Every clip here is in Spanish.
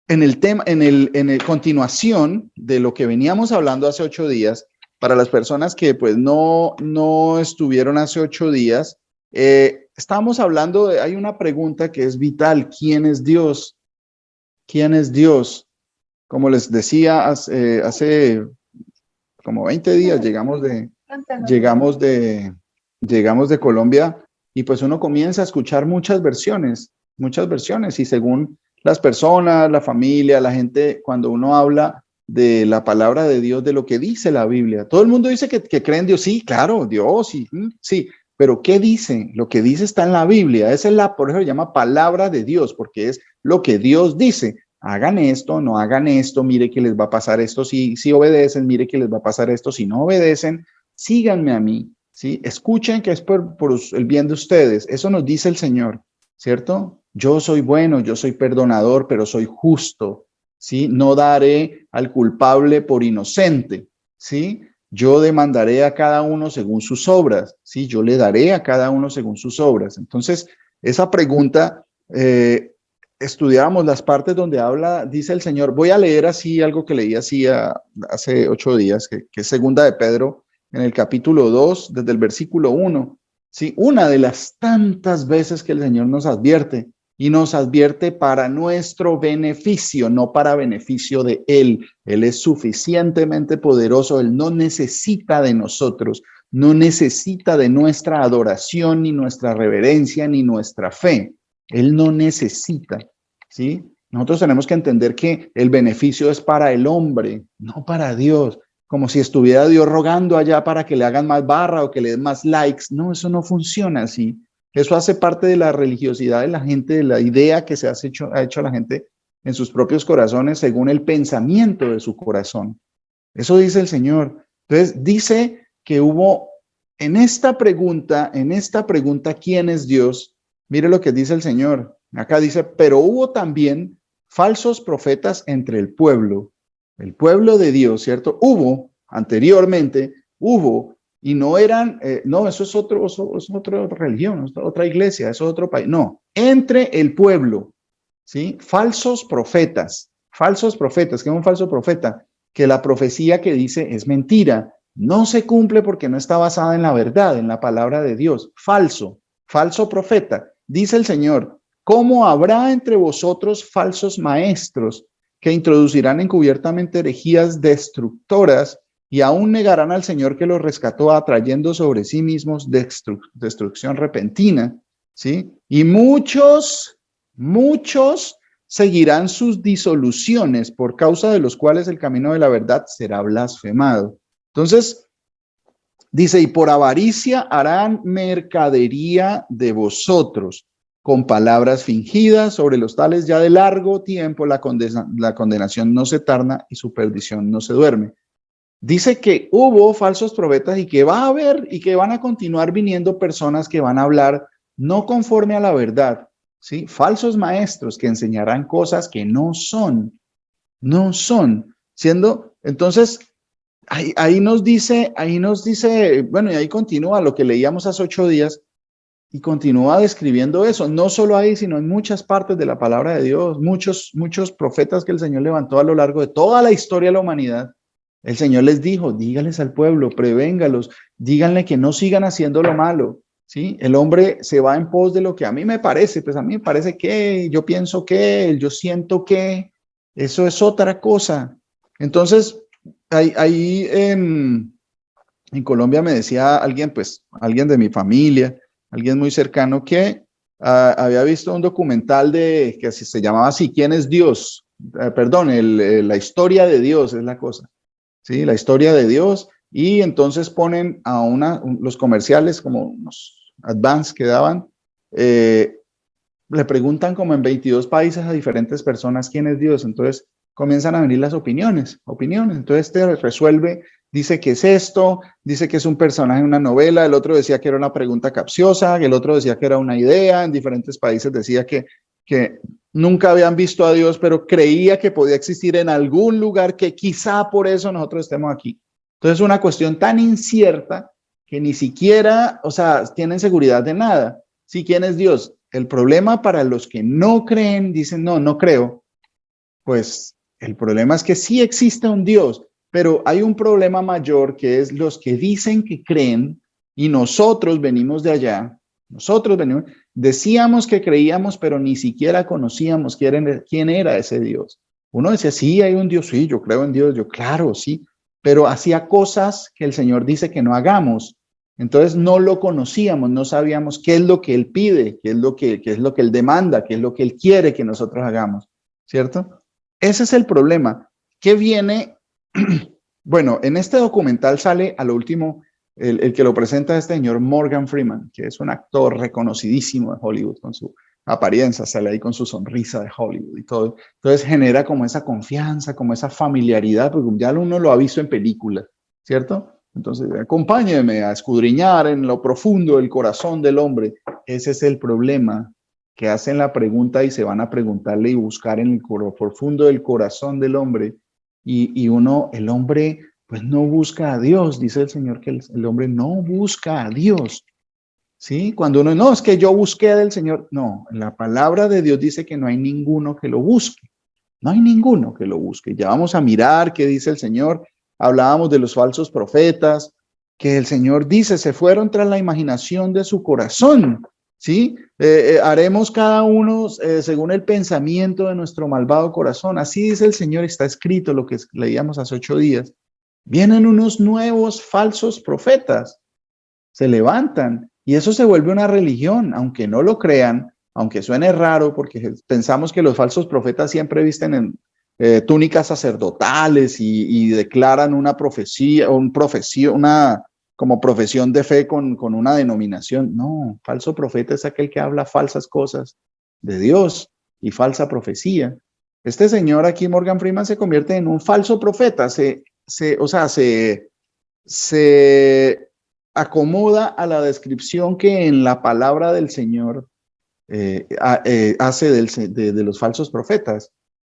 en el tema, en el continuación de lo que veníamos hablando hace 8 días, para las personas que pues no estuvieron hace 8 días, estamos hablando hay una pregunta que es vital: ¿quién es Dios? ¿Quién es Dios? Como les decía, hace como 20 días llegamos de, llegamos de Colombia, y pues uno comienza a escuchar muchas versiones, y según las personas, la familia, la gente, cuando uno habla de la palabra de Dios, de lo que dice la Biblia, todo el mundo dice que cree en Dios. Sí, claro, Dios, sí, sí, pero ¿qué dice? Lo que dice está en la Biblia. Esa es por eso se llama palabra de Dios, porque es lo que Dios dice. Hagan esto, no hagan esto, mire que les va a pasar esto si obedecen, mire que les va a pasar esto si no obedecen. Síganme a mí, ¿sí? Escuchen que es por el bien de ustedes. Eso nos dice el Señor, ¿cierto? Yo soy bueno, yo soy perdonador, pero soy justo, ¿sí? No daré al culpable por inocente, ¿sí? Yo demandaré a cada uno según sus obras, ¿sí? Yo le daré a cada uno según sus obras. Entonces, esa pregunta, estudiábamos las partes donde habla, dice el Señor. Voy a leer así algo que leí así hace 8 días, que es segunda de Pedro, en el capítulo 2, desde el versículo 1. ¿Sí? Una de las tantas veces que el Señor nos advierte, y nos advierte para nuestro beneficio, no para beneficio de Él. Él es suficientemente poderoso, Él no necesita de nosotros, no necesita de nuestra adoración, ni nuestra reverencia, ni nuestra fe. Él no necesita, ¿sí? Nosotros tenemos que entender que el beneficio es para el hombre, no para Dios. Como si estuviera Dios rogando allá para que le hagan más barra o que le den más likes. No, eso no funciona así. Eso hace parte de la religiosidad de la gente, de la idea que ha hecho la gente en sus propios corazones según el pensamiento de su corazón. Eso dice el Señor. Entonces dice que hubo en esta pregunta, ¿quién es Dios? Mire lo que dice el Señor. Acá dice, pero hubo también falsos profetas entre el pueblo de Dios, ¿cierto? Anteriormente, y no eran, no, eso es otra religión, otra iglesia, eso es otro país. No, entre el pueblo, ¿sí? Falsos profetas. ¿Qué es un falso profeta? Que la profecía que dice es mentira, no se cumple porque no está basada en la verdad, en la palabra de Dios. Falso profeta. Dice el Señor, ¿cómo habrá entre vosotros falsos maestros que introducirán encubiertamente herejías destructoras y aún negarán al Señor que los rescató, atrayendo sobre sí mismos destrucción repentina? ¿Sí? Y muchos seguirán sus disoluciones, por causa de los cuales el camino de la verdad será blasfemado. Entonces, dice, y por avaricia harán mercadería de vosotros, con palabras fingidas. Sobre los tales ya de largo tiempo la condenación no se tarda y su perdición no se duerme. Dice que hubo falsos profetas y que va a haber y que van a continuar viniendo personas que van a hablar no conforme a la verdad, ¿sí? Falsos maestros que enseñarán cosas que no son, siendo, entonces, ahí nos dice, bueno, y ahí continúa lo que leíamos hace 8 días, y continúa describiendo eso, no solo ahí, sino en muchas partes de la palabra de Dios, muchos profetas que el Señor levantó a lo largo de toda la historia de la humanidad. El Señor les dijo, díganles al pueblo, prevéngalos, díganle que no sigan haciendo lo malo, ¿sí? El hombre se va en pos de lo que a mí me parece, pues a mí me parece que, yo pienso que, yo siento que, eso es otra cosa. Entonces, ahí en Colombia me decía alguien, pues alguien de mi familia, alguien muy cercano, que había visto un documental que se llamaba así, ¿quién es Dios? Perdón, la historia de Dios es la cosa. ¿Sí? La historia de Dios, y entonces ponen los comerciales como unos advance que daban, le preguntan como en 22 países a diferentes personas quién es Dios. Entonces comienzan a venir las opiniones, entonces te resuelve, dice que es esto, dice que es un personaje en una novela, el otro decía que era una pregunta capciosa, el otro decía que era una idea, en diferentes países decía que nunca habían visto a Dios, pero creía que podía existir en algún lugar, que quizá por eso nosotros estemos aquí. Entonces, una cuestión tan incierta que ni siquiera, o sea, tienen seguridad de nada. ¿Sí? ¿Quién es Dios? El problema para los que no creen, dicen, no creo. Pues el problema es que sí existe un Dios, pero hay un problema mayor que es los que dicen que creen y nosotros venimos de allá, nosotros venimos, decíamos que creíamos, pero ni siquiera conocíamos quién era ese Dios. Uno decía, sí, hay un Dios, sí, yo creo en Dios, yo claro, sí, pero hacía cosas que el Señor dice que no hagamos. Entonces no lo conocíamos, no sabíamos qué es lo que Él pide, qué es lo que Él demanda, qué es lo que Él quiere que nosotros hagamos, ¿cierto? Ese es el problema. ¿Qué viene? Bueno, en este documental sale a lo último, el que lo presenta este señor Morgan Freeman, que es un actor reconocidísimo de Hollywood con su apariencia, sale ahí con su sonrisa de Hollywood y todo. Entonces genera como esa confianza, como esa familiaridad, porque ya uno lo ha visto en películas, ¿cierto? Entonces, acompáñeme a escudriñar en lo profundo del corazón del hombre. Ese es el problema, que hacen la pregunta y se van a preguntarle y buscar en el profundo del corazón del hombre. Y uno, el hombre, pues no busca a Dios, dice el Señor que el hombre no busca a Dios. ¿Sí? Cuando uno, no, es que yo busqué del Señor. No, la palabra de Dios dice que no hay ninguno que lo busque. No hay ninguno que lo busque. Ya vamos a mirar qué dice el Señor. Hablábamos de los falsos profetas, que el Señor dice, se fueron tras la imaginación de su corazón. ¿Sí? Haremos cada uno según el pensamiento de nuestro malvado corazón. Así dice el Señor, está escrito lo que leíamos hace 8 días. Vienen unos nuevos falsos profetas, se levantan y eso se vuelve una religión, aunque no lo crean, aunque suene raro, porque pensamos que los falsos profetas siempre visten en túnicas sacerdotales y declaran una profecía, una como profesión de fe con una denominación. No, falso profeta es aquel que habla falsas cosas de Dios y falsa profecía. Este señor aquí, Morgan Freeman, se convierte en un falso profeta, se acomoda a la descripción que en la palabra del Señor hace de los falsos profetas.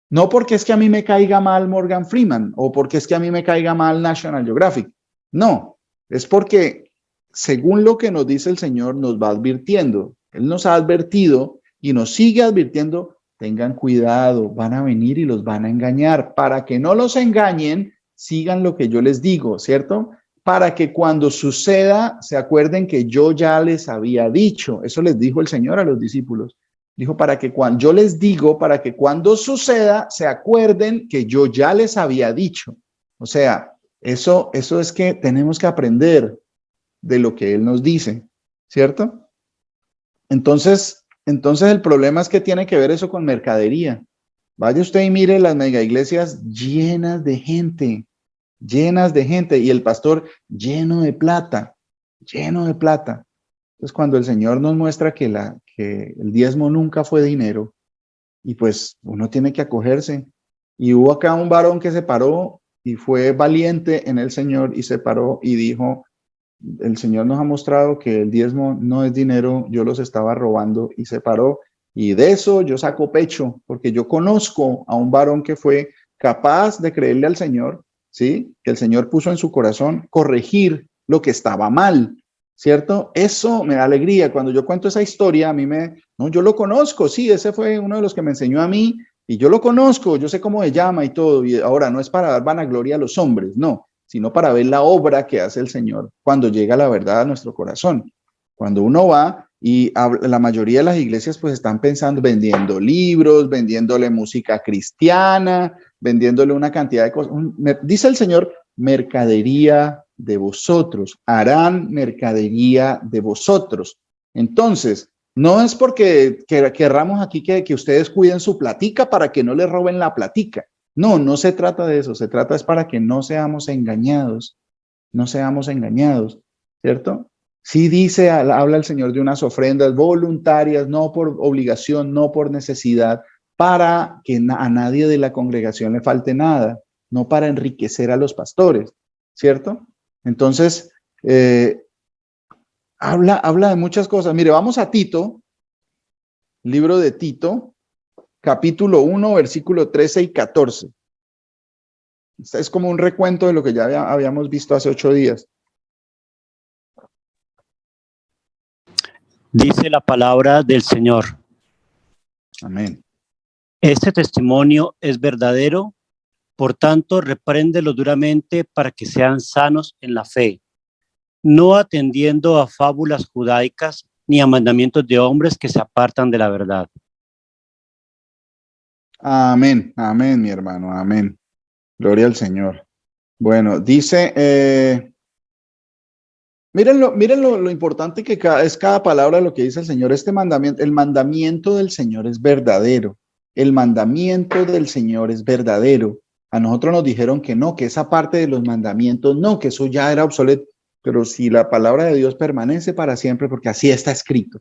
No porque es que a mí me caiga mal Morgan Freeman o porque es que a mí me caiga mal National Geographic. No, es porque según lo que nos dice el Señor nos va advirtiendo. Él nos ha advertido y nos sigue advirtiendo, tengan cuidado, van a venir y los van a engañar. Para que no los engañen, sigan lo que yo les digo, ¿cierto? Para que cuando suceda se acuerden que yo ya les había dicho. Eso les dijo el Señor a los discípulos. Dijo, para que cuando yo les digo, para que cuando suceda se acuerden que yo ya les había dicho. O sea, eso es que tenemos que aprender de lo que Él nos dice, ¿cierto? Entonces el problema es que tiene que ver eso con mercadería. Vaya usted y mire las mega iglesias llenas de gente y el pastor lleno de plata, lleno de plata. Entonces cuando el Señor nos muestra que el diezmo nunca fue dinero y pues uno tiene que acogerse. Y hubo acá un varón que se paró y fue valiente en el Señor y se paró y dijo, el Señor nos ha mostrado que el diezmo no es dinero, yo los estaba robando y se paró. Y de eso yo saco pecho, porque yo conozco a un varón que fue capaz de creerle al Señor, ¿sí? Que el Señor puso en su corazón corregir lo que estaba mal, ¿cierto? Eso me da alegría. Cuando yo cuento esa historia, no, yo lo conozco, sí, ese fue uno de los que me enseñó a mí y yo lo conozco, yo sé cómo se llama y todo. Y ahora no es para dar vanagloria a los hombres, no, sino para ver la obra que hace el Señor cuando llega la verdad a nuestro corazón. Cuando uno va y la mayoría de las iglesias pues están pensando, vendiendo libros, vendiéndole música cristiana, vendiéndole una cantidad de cosas. Dice el Señor, mercadería de vosotros, harán mercadería de vosotros. Entonces, no es porque querramos aquí que ustedes cuiden su platica para que no les roben la platica. No, no se trata de eso, se trata es para que no seamos engañados, no seamos engañados, ¿cierto? Sí dice, habla el Señor de unas ofrendas voluntarias, no por obligación, no por necesidad, para que a nadie de la congregación le falte nada, no para enriquecer a los pastores, ¿cierto? Entonces, habla de muchas cosas. Mire, vamos a Tito, libro de Tito, capítulo 1, versículo 13 y 14. Es como un recuento de lo que ya habíamos visto hace 8 días. Dice la palabra del Señor. Amén. Este testimonio es verdadero, por tanto, repréndelo duramente para que sean sanos en la fe, no atendiendo a fábulas judaicas ni a mandamientos de hombres que se apartan de la verdad. Amén, amén, mi hermano, amén. Gloria al Señor. Bueno, dice, miren lo importante que es cada palabra de lo que dice el Señor. Este mandamiento, el mandamiento del Señor es verdadero. El mandamiento del Señor es verdadero. A nosotros nos dijeron que no, que esa parte de los mandamientos no, que eso ya era obsoleto. Pero si la palabra de Dios permanece para siempre, porque así está escrito,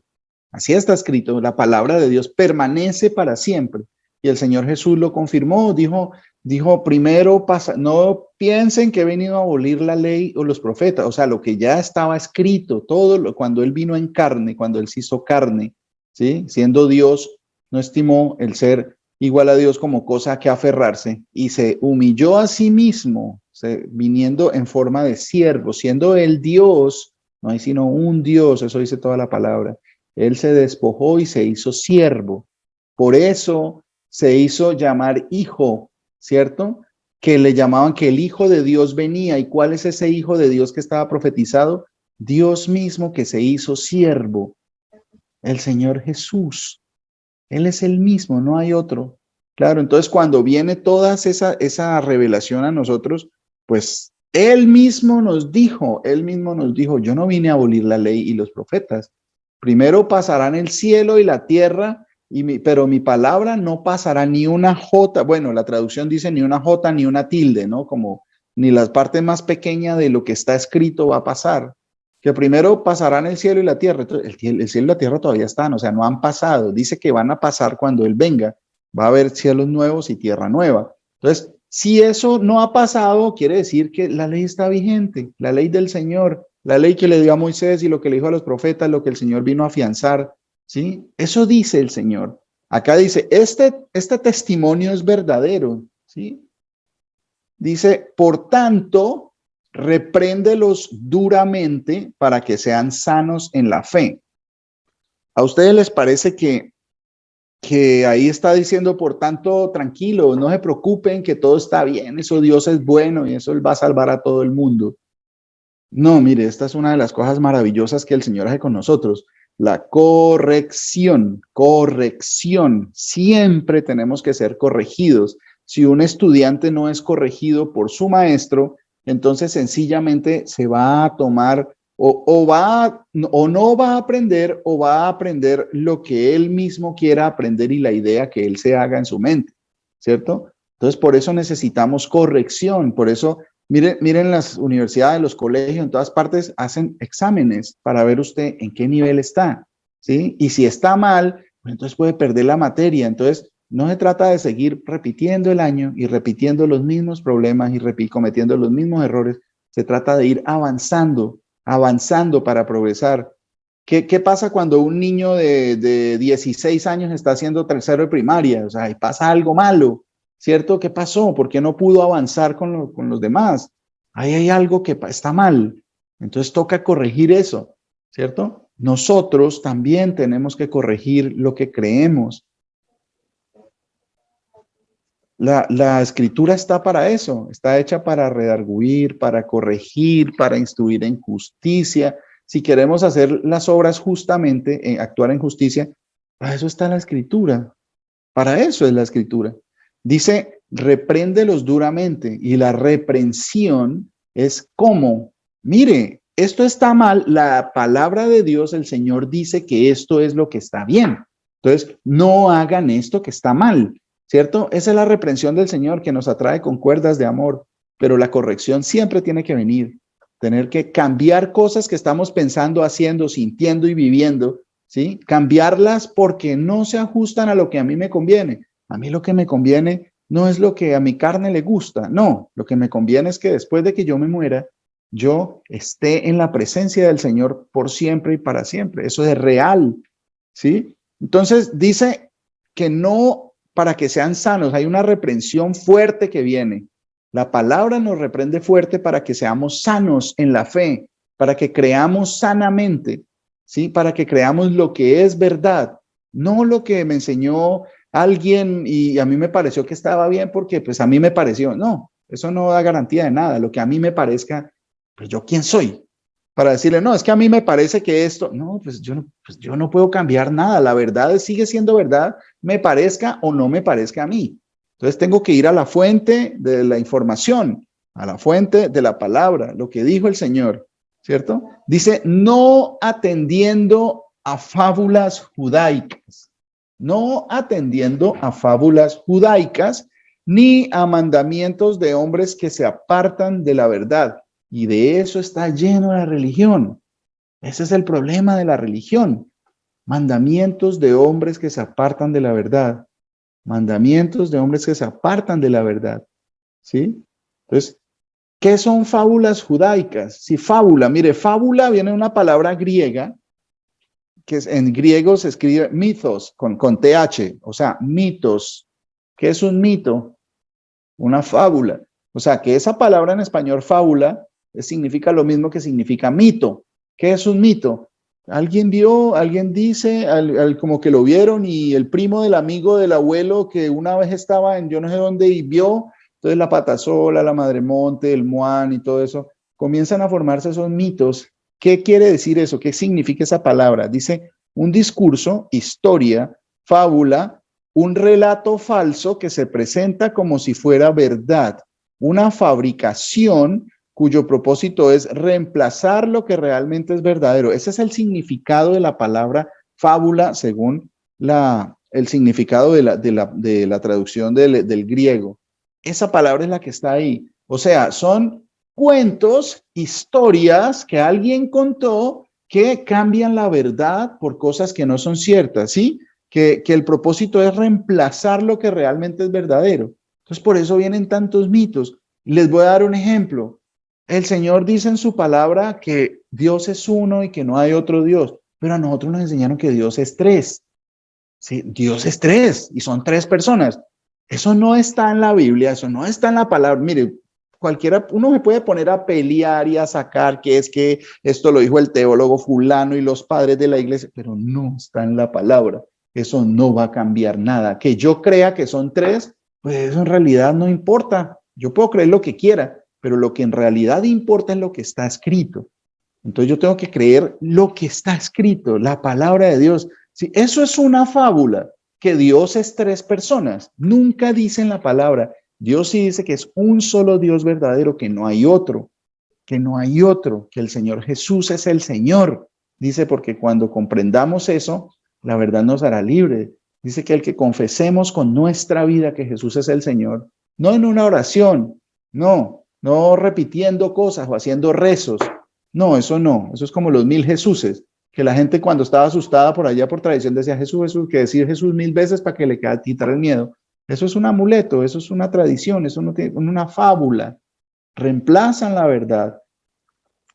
la palabra de Dios permanece para siempre. Y el Señor Jesús lo confirmó, dijo primero, no piensen que he venido a abolir la ley o los profetas, o sea, lo que ya estaba escrito, cuando Él vino en carne, cuando Él se hizo carne, ¿sí? Siendo Dios, no estimó el ser igual a Dios como cosa a que aferrarse y se humilló a sí mismo, viniendo en forma de siervo, siendo Él Dios, no hay sino un Dios, eso dice toda la palabra. Él se despojó y se hizo siervo. Por eso se hizo llamar hijo, ¿cierto? Que le llamaban que el Hijo de Dios venía. ¿Y cuál es ese Hijo de Dios que estaba profetizado? Dios mismo que se hizo siervo, el Señor Jesús. Él es el mismo, no hay otro. Claro, entonces cuando viene toda esa revelación a nosotros, pues Él mismo nos dijo, yo no vine a abolir la ley y los profetas. Primero pasarán el cielo y la tierra, pero mi palabra no pasará ni una jota. Bueno, la traducción dice ni una jota ni una tilde, ¿no? Como ni la parte más pequeña de lo que está escrito va a pasar. Que primero pasarán el cielo y la tierra. Entonces, el cielo y la tierra todavía están, o sea, no han pasado. Dice que van a pasar cuando Él venga. Va a haber cielos nuevos y tierra nueva. Entonces, si eso no ha pasado, quiere decir que la ley está vigente, la ley del Señor, la ley que le dio a Moisés y lo que le dijo a los profetas, lo que el Señor vino a afianzar, ¿sí? Eso dice el Señor. Acá dice, este testimonio es verdadero, ¿sí? Dice, por tanto, repréndelos duramente para que sean sanos en la fe. ¿A ustedes les parece que ahí está diciendo, por tanto, tranquilo, no se preocupen, que todo está bien, eso Dios es bueno y eso Él va a salvar a todo el mundo? No, mire, esta es una de las cosas maravillosas que el Señor hace con nosotros. La corrección, corrección. Siempre tenemos que ser corregidos. Si un estudiante no es corregido por su maestro, entonces sencillamente se va a tomar o no va a aprender o va a aprender lo que él mismo quiera aprender y la idea que él se haga en su mente, ¿cierto? Entonces, por eso necesitamos corrección, por eso miren las universidades, los colegios, en todas partes hacen exámenes para ver usted en qué nivel está, ¿sí? Y si está mal, pues entonces puede perder la materia. Entonces, no se trata de seguir repitiendo el año y repitiendo los mismos problemas y cometiendo los mismos errores. Se trata de ir avanzando, avanzando para progresar. ¿Qué pasa cuando un niño de 16 años está haciendo tercero de primaria? O sea, y pasa algo malo, ¿cierto? ¿Qué pasó? ¿Por qué no pudo avanzar con los demás? Ahí hay algo que está mal. Entonces toca corregir eso, ¿cierto? Nosotros también tenemos que corregir lo que creemos. La escritura está para eso, está hecha para redarguir, para corregir, para instruir en justicia. Si queremos hacer las obras justamente, actuar en justicia, para eso está la escritura. Para eso es la escritura. Dice, repréndelos duramente, y la reprensión es como, mire, esto está mal, la palabra de Dios, el Señor dice que esto es lo que está bien. Entonces, no hagan esto que está mal, ¿cierto? Esa es la reprensión del Señor que nos atrae con cuerdas de amor, pero la corrección siempre tiene que venir, tener que cambiar cosas que estamos pensando, haciendo, sintiendo y viviendo, ¿sí? Cambiarlas porque no se ajustan a lo que a mí me conviene. A mí lo que me conviene no es lo que a mi carne le gusta, no, lo que me conviene es que después de que yo me muera, yo esté en la presencia del Señor por siempre y para siempre. Eso es real, ¿sí? Entonces dice que no para que sean sanos, hay una reprensión fuerte que viene. La palabra nos reprende fuerte para que seamos sanos en la fe, para que creamos sanamente, ¿sí? Para que creamos lo que es verdad, no lo que me enseñó alguien y a mí me pareció que estaba bien porque pues a mí me pareció. No, eso no da garantía de nada. Lo que a mí me parezca, pues yo quién soy para decirle, no, es que a mí me parece que esto, no, pues yo no puedo cambiar nada. La verdad sigue siendo verdad, me parezca o no me parezca a mí. Entonces tengo que ir a la fuente de la información, a la fuente de la palabra, lo que dijo el Señor, ¿cierto? Dice, no atendiendo a fábulas judaicas, no atendiendo a fábulas judaicas, ni a mandamientos de hombres que se apartan de la verdad. Y de eso está lleno la religión. Ese es el problema de la religión. Mandamientos de hombres que se apartan de la verdad. Mandamientos de hombres que se apartan de la verdad. ¿Sí? Entonces, ¿qué son fábulas judaicas? Si fábula, mire, fábula viene de una palabra griega, que en griego se escribe mitos, con TH, o sea, mitos. ¿Qué es un mito? Una fábula. O sea, que esa palabra en español fábula significa lo mismo que significa mito. ¿Qué es un mito? Alguien vio, alguien dice, como que lo vieron y el primo del amigo del abuelo que una vez estaba en yo no sé dónde y vio, entonces la Patasola, la Madremonte, el Muán y todo eso, comienzan a formarse esos mitos. ¿Qué quiere decir eso? ¿Qué significa esa palabra? Dice un discurso, historia, fábula, un relato falso que se presenta como si fuera verdad, una fabricación cuyo propósito es reemplazar lo que realmente es verdadero. Ese es el significado de la palabra fábula según el significado de la traducción del griego. Esa palabra es la que está ahí. O sea, son cuentos, historias que alguien contó que cambian la verdad por cosas que no son ciertas, ¿sí? Que el propósito es reemplazar lo que realmente es verdadero. Entonces, por eso vienen tantos mitos. Les voy a dar un ejemplo. El Señor dice en su palabra que Dios es uno y que no hay otro Dios, pero a nosotros nos enseñaron que Dios es tres. Sí, Dios es tres y son tres personas. Eso no está en la Biblia, eso no está en la palabra. Mire, cualquiera, uno se puede poner a pelear y a sacar que es que esto lo dijo el teólogo fulano y los padres de la iglesia, pero no está en la palabra. Eso no va a cambiar nada. Que yo crea que son tres, pues eso en realidad no importa. Yo puedo creer lo que quiera, pero lo que en realidad importa es lo que está escrito. Entonces yo tengo que creer lo que está escrito, la palabra de Dios. Sí, eso es una fábula, que Dios es tres personas. Nunca dice en la palabra. Dios sí dice que es un solo Dios verdadero, que no hay otro, que no hay otro, que el Señor Jesús es el Señor. Dice, porque cuando comprendamos eso, la verdad nos hará libre. Dice que el que confesemos con nuestra vida que Jesús es el Señor, no en una oración, no repitiendo cosas o haciendo rezos. No, eso es como los 1000 Jesuses, que la gente cuando estaba asustada por allá por tradición decía Jesús, Jesús, que decir Jesús 1000 veces para que le quitara el miedo. Eso es un amuleto, eso es una tradición, eso no tiene una fábula. Reemplazan la verdad.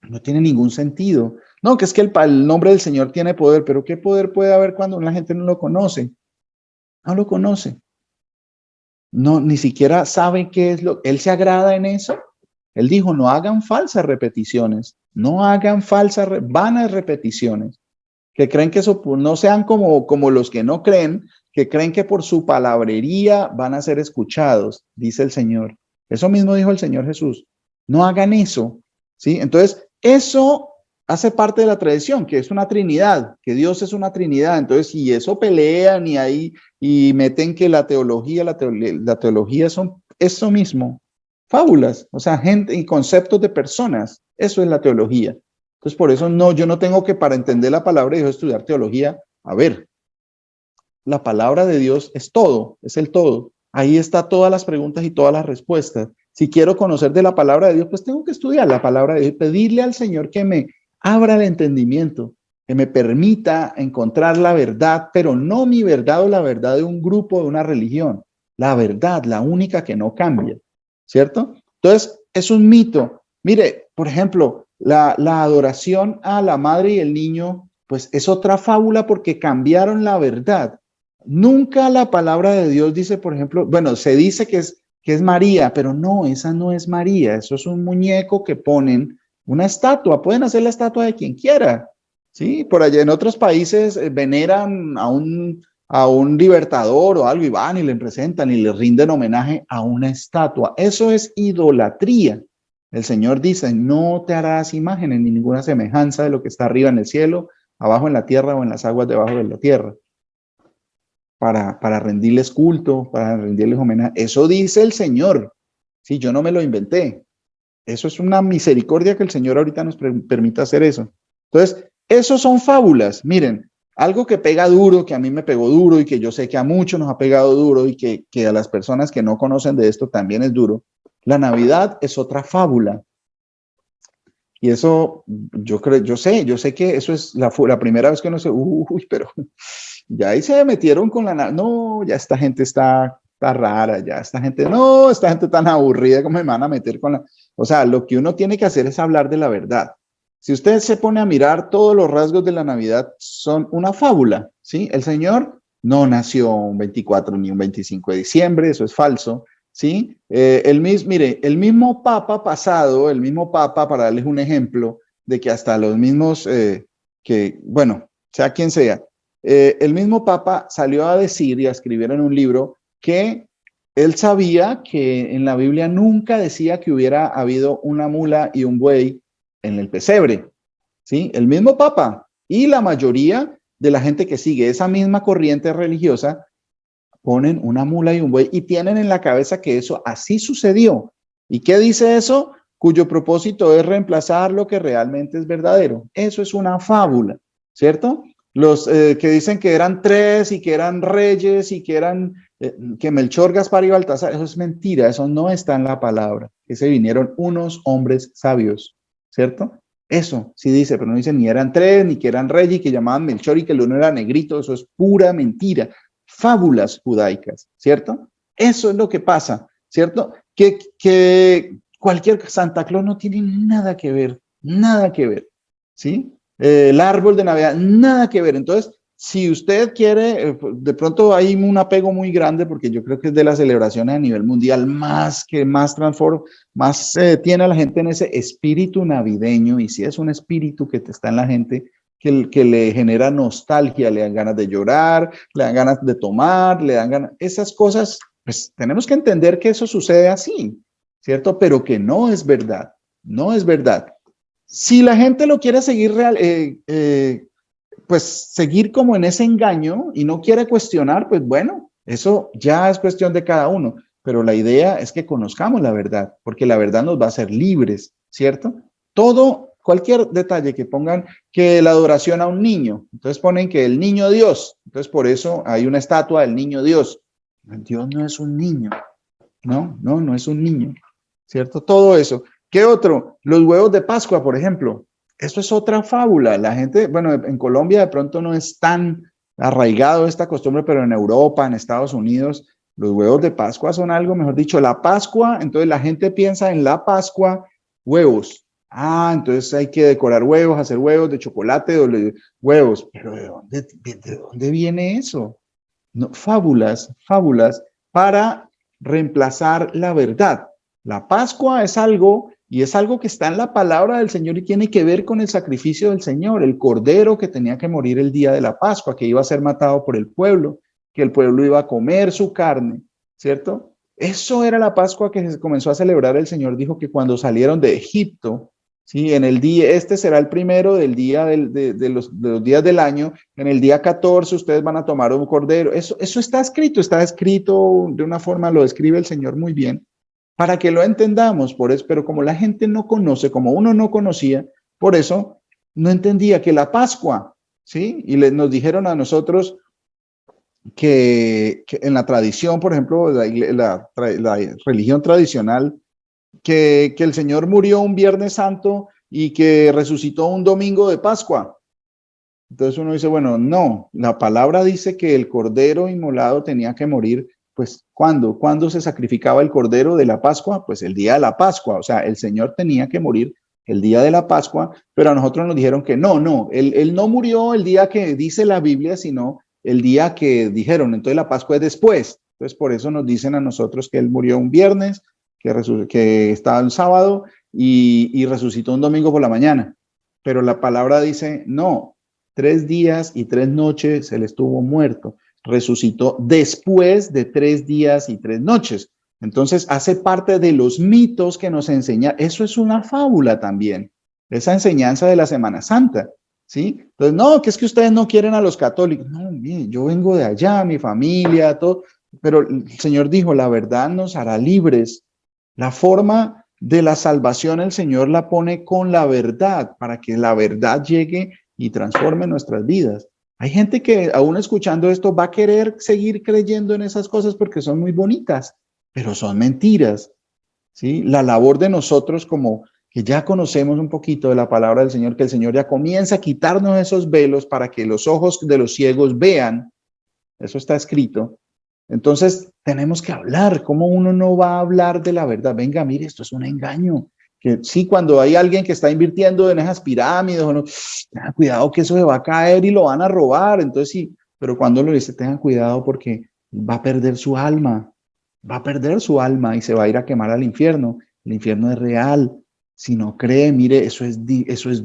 No tiene ningún sentido. No, que es que el nombre del Señor tiene poder, pero ¿qué poder puede haber cuando la gente no lo conoce? No lo conoce. No, ni siquiera sabe qué es lo. Él se agrada en eso. Él dijo, no hagan falsas repeticiones, no hagan vanas repeticiones, que creen que eso no sean como los que no creen, que creen que por su palabrería van a ser escuchados, dice el Señor. Eso mismo dijo el Señor Jesús. No hagan eso, ¿sí? Entonces, eso hace parte de la tradición, que es una trinidad, que Dios es una trinidad. Entonces, si eso pelean y ahí y meten que la teología son eso mismo, fábulas, o sea, gente y conceptos de personas. Eso es la teología. Entonces, por eso no, yo no tengo que, para entender la palabra de Dios, estudiar teología. A ver, la palabra de Dios es todo, es el todo. Ahí está todas las preguntas y todas las respuestas. Si quiero conocer de la palabra de Dios, pues tengo que estudiar la palabra de Dios, pedirle al Señor que me abra el entendimiento, que me permita encontrar la verdad, pero no mi verdad o la verdad de un grupo, de una religión. La verdad, la única que no cambia, ¿cierto? Entonces, es un mito. Mire, por ejemplo, la adoración a la madre y el niño, pues es otra fábula porque cambiaron la verdad. Nunca la palabra de Dios dice, por ejemplo, bueno, se dice que es María, pero no, esa no es María, eso es un muñeco que ponen, una estatua, pueden hacer la estatua de quien quiera, ¿sí? Por allá en otros países veneran a un libertador o algo y van y le presentan y le rinden homenaje a una estatua. Eso es idolatría. El Señor dice, no te harás imágenes ni ninguna semejanza de lo que está arriba en el cielo, abajo en la tierra o en las aguas debajo de la tierra. Para rendirles culto, para rendirles homenaje. Eso dice el Señor. Sí, yo no me lo inventé. Eso es una misericordia que el Señor ahorita nos permita hacer eso. Entonces, esos son fábulas. Miren, algo que pega duro, que a mí me pegó duro y que yo sé que a muchos nos ha pegado duro y que a las personas que no conocen de esto también es duro. La Navidad es otra fábula. Y eso, yo sé que eso es la primera vez que uno se, uy, pero ya ahí se metieron con no, ya esta gente está rara, ya esta gente, no, esta gente tan aburrida, ¿cómo me van a meter con la? O sea, lo que uno tiene que hacer es hablar de la verdad. Si usted se pone a mirar, todos los rasgos de la Navidad son una fábula, ¿sí? El Señor no nació un 24 ni un 25 de diciembre, eso es falso, ¿sí? Mire, el mismo Papa pasado, el mismo Papa, para darles un ejemplo, de que hasta los mismos, bueno, sea quien sea, el mismo Papa salió a decir y a escribir en un libro que él sabía que en la Biblia nunca decía que hubiera habido una mula y un buey en el pesebre, ¿sí? El mismo Papa y la mayoría de la gente que sigue esa misma corriente religiosa ponen una mula y un buey y tienen en la cabeza que eso así sucedió. ¿Y qué dice eso? Cuyo propósito es reemplazar lo que realmente es verdadero. Eso es una fábula, ¿cierto? Los que dicen que eran tres y que eran reyes y que eran que Melchor, Gaspar y Baltasar, eso es mentira, eso no está en la palabra, que se vinieron unos hombres sabios, ¿cierto? Eso sí dice, pero no dice ni eran tres, ni que eran reyes y que llamaban Melchor y que el uno era negrito, eso es pura mentira. Fábulas judaicas, ¿cierto? Eso es lo que pasa, ¿cierto? Que cualquier Santa Claus no tiene nada que ver, ¿sí? El árbol de Navidad, nada que ver. Entonces, si usted quiere, de pronto hay un apego muy grande porque yo creo que es de las celebraciones a nivel mundial más que más transforma, más tiene a la gente en ese espíritu navideño y si es un espíritu que está en la gente, que le genera nostalgia, le dan ganas de llorar, le dan ganas de tomar, le dan ganas, esas cosas, pues tenemos que entender que eso sucede así, ¿cierto? Pero que no es verdad, no es verdad. Si la gente lo quiere seguir pues seguir como en ese engaño y no quiere cuestionar, pues bueno, eso ya es cuestión de cada uno. Pero la idea es que conozcamos la verdad, porque la verdad nos va a hacer libres, ¿cierto? Todo, cualquier detalle que pongan que la adoración a un niño, entonces ponen que el niño Dios, entonces por eso hay una estatua del niño Dios. Dios no es un niño, no es un niño, ¿cierto? Todo eso. ¿Qué otro? Los huevos de Pascua, por ejemplo. Esto es otra fábula. La gente, bueno, en Colombia de pronto no es tan arraigado esta costumbre, pero en Europa, en Estados Unidos, los huevos de Pascua son algo, mejor dicho, la Pascua, entonces la gente piensa en la Pascua, huevos. Ah, entonces hay que decorar huevos, hacer huevos de chocolate, huevos. Pero de dónde viene eso? No, fábulas para reemplazar la verdad. La Pascua es algo y es algo que está en la palabra del Señor y tiene que ver con el sacrificio del Señor, el cordero que tenía que morir el día de la Pascua, que iba a ser matado por el pueblo, que el pueblo iba a comer su carne, ¿cierto? Eso era la Pascua que se comenzó a celebrar. El Señor dijo que cuando salieron de Egipto, ¿sí? En el día, este será el primero del día de los días del año. En el día 14 ustedes van a tomar un cordero. Eso está escrito de una forma, lo describe el Señor muy bien, para que lo entendamos. Por eso, pero como la gente no conoce, como uno no conocía, por eso no entendía que la Pascua, ¿sí? Y nos dijeron a nosotros que en la tradición, por ejemplo, la religión tradicional, que el Señor murió un Viernes Santo y que resucitó un domingo de Pascua. Entonces uno dice, bueno, no, la palabra dice que el cordero inmolado tenía que morir, pues, ¿cuándo? ¿Cuándo se sacrificaba el cordero de la Pascua? Pues el día de la Pascua, o sea, el Señor tenía que morir el día de la Pascua, pero a nosotros nos dijeron que no, él no murió el día que dice la Biblia, sino el día que dijeron, entonces la Pascua es después. Entonces por eso nos dicen a nosotros que él murió un viernes, que estaba el sábado y resucitó un domingo por la mañana. Pero la palabra dice, no, 3 días y 3 noches él estuvo muerto. resucitó después de 3 días y 3 noches. Entonces hace parte de los mitos que nos enseña. Eso es una fábula también, esa enseñanza de la Semana Santa, ¿sí? Entonces, no, que es que ustedes no quieren a los católicos. No, bien, yo vengo de allá, mi familia, todo, pero el Señor dijo, la verdad nos hará libres. La forma de la salvación el Señor la pone con la verdad, para que la verdad llegue y transforme nuestras vidas. Hay gente que aún escuchando esto va a querer seguir creyendo en esas cosas porque son muy bonitas, pero son mentiras, ¿sí? La labor de nosotros como que ya conocemos un poquito de la palabra del Señor, que el Señor ya comienza a quitarnos esos velos para que los ojos de los ciegos vean, eso está escrito. Entonces tenemos que hablar. ¿Cómo uno no va a hablar de la verdad? Venga, mire, esto es un engaño. Que sí, cuando hay alguien que está invirtiendo en esas pirámides, o no, tengan cuidado que eso se va a caer y lo van a robar. Entonces sí, pero cuando lo dice, tengan cuidado porque va a perder su alma, va a perder su alma y se va a ir a quemar al infierno. El infierno es real. Si no cree, mire, eso es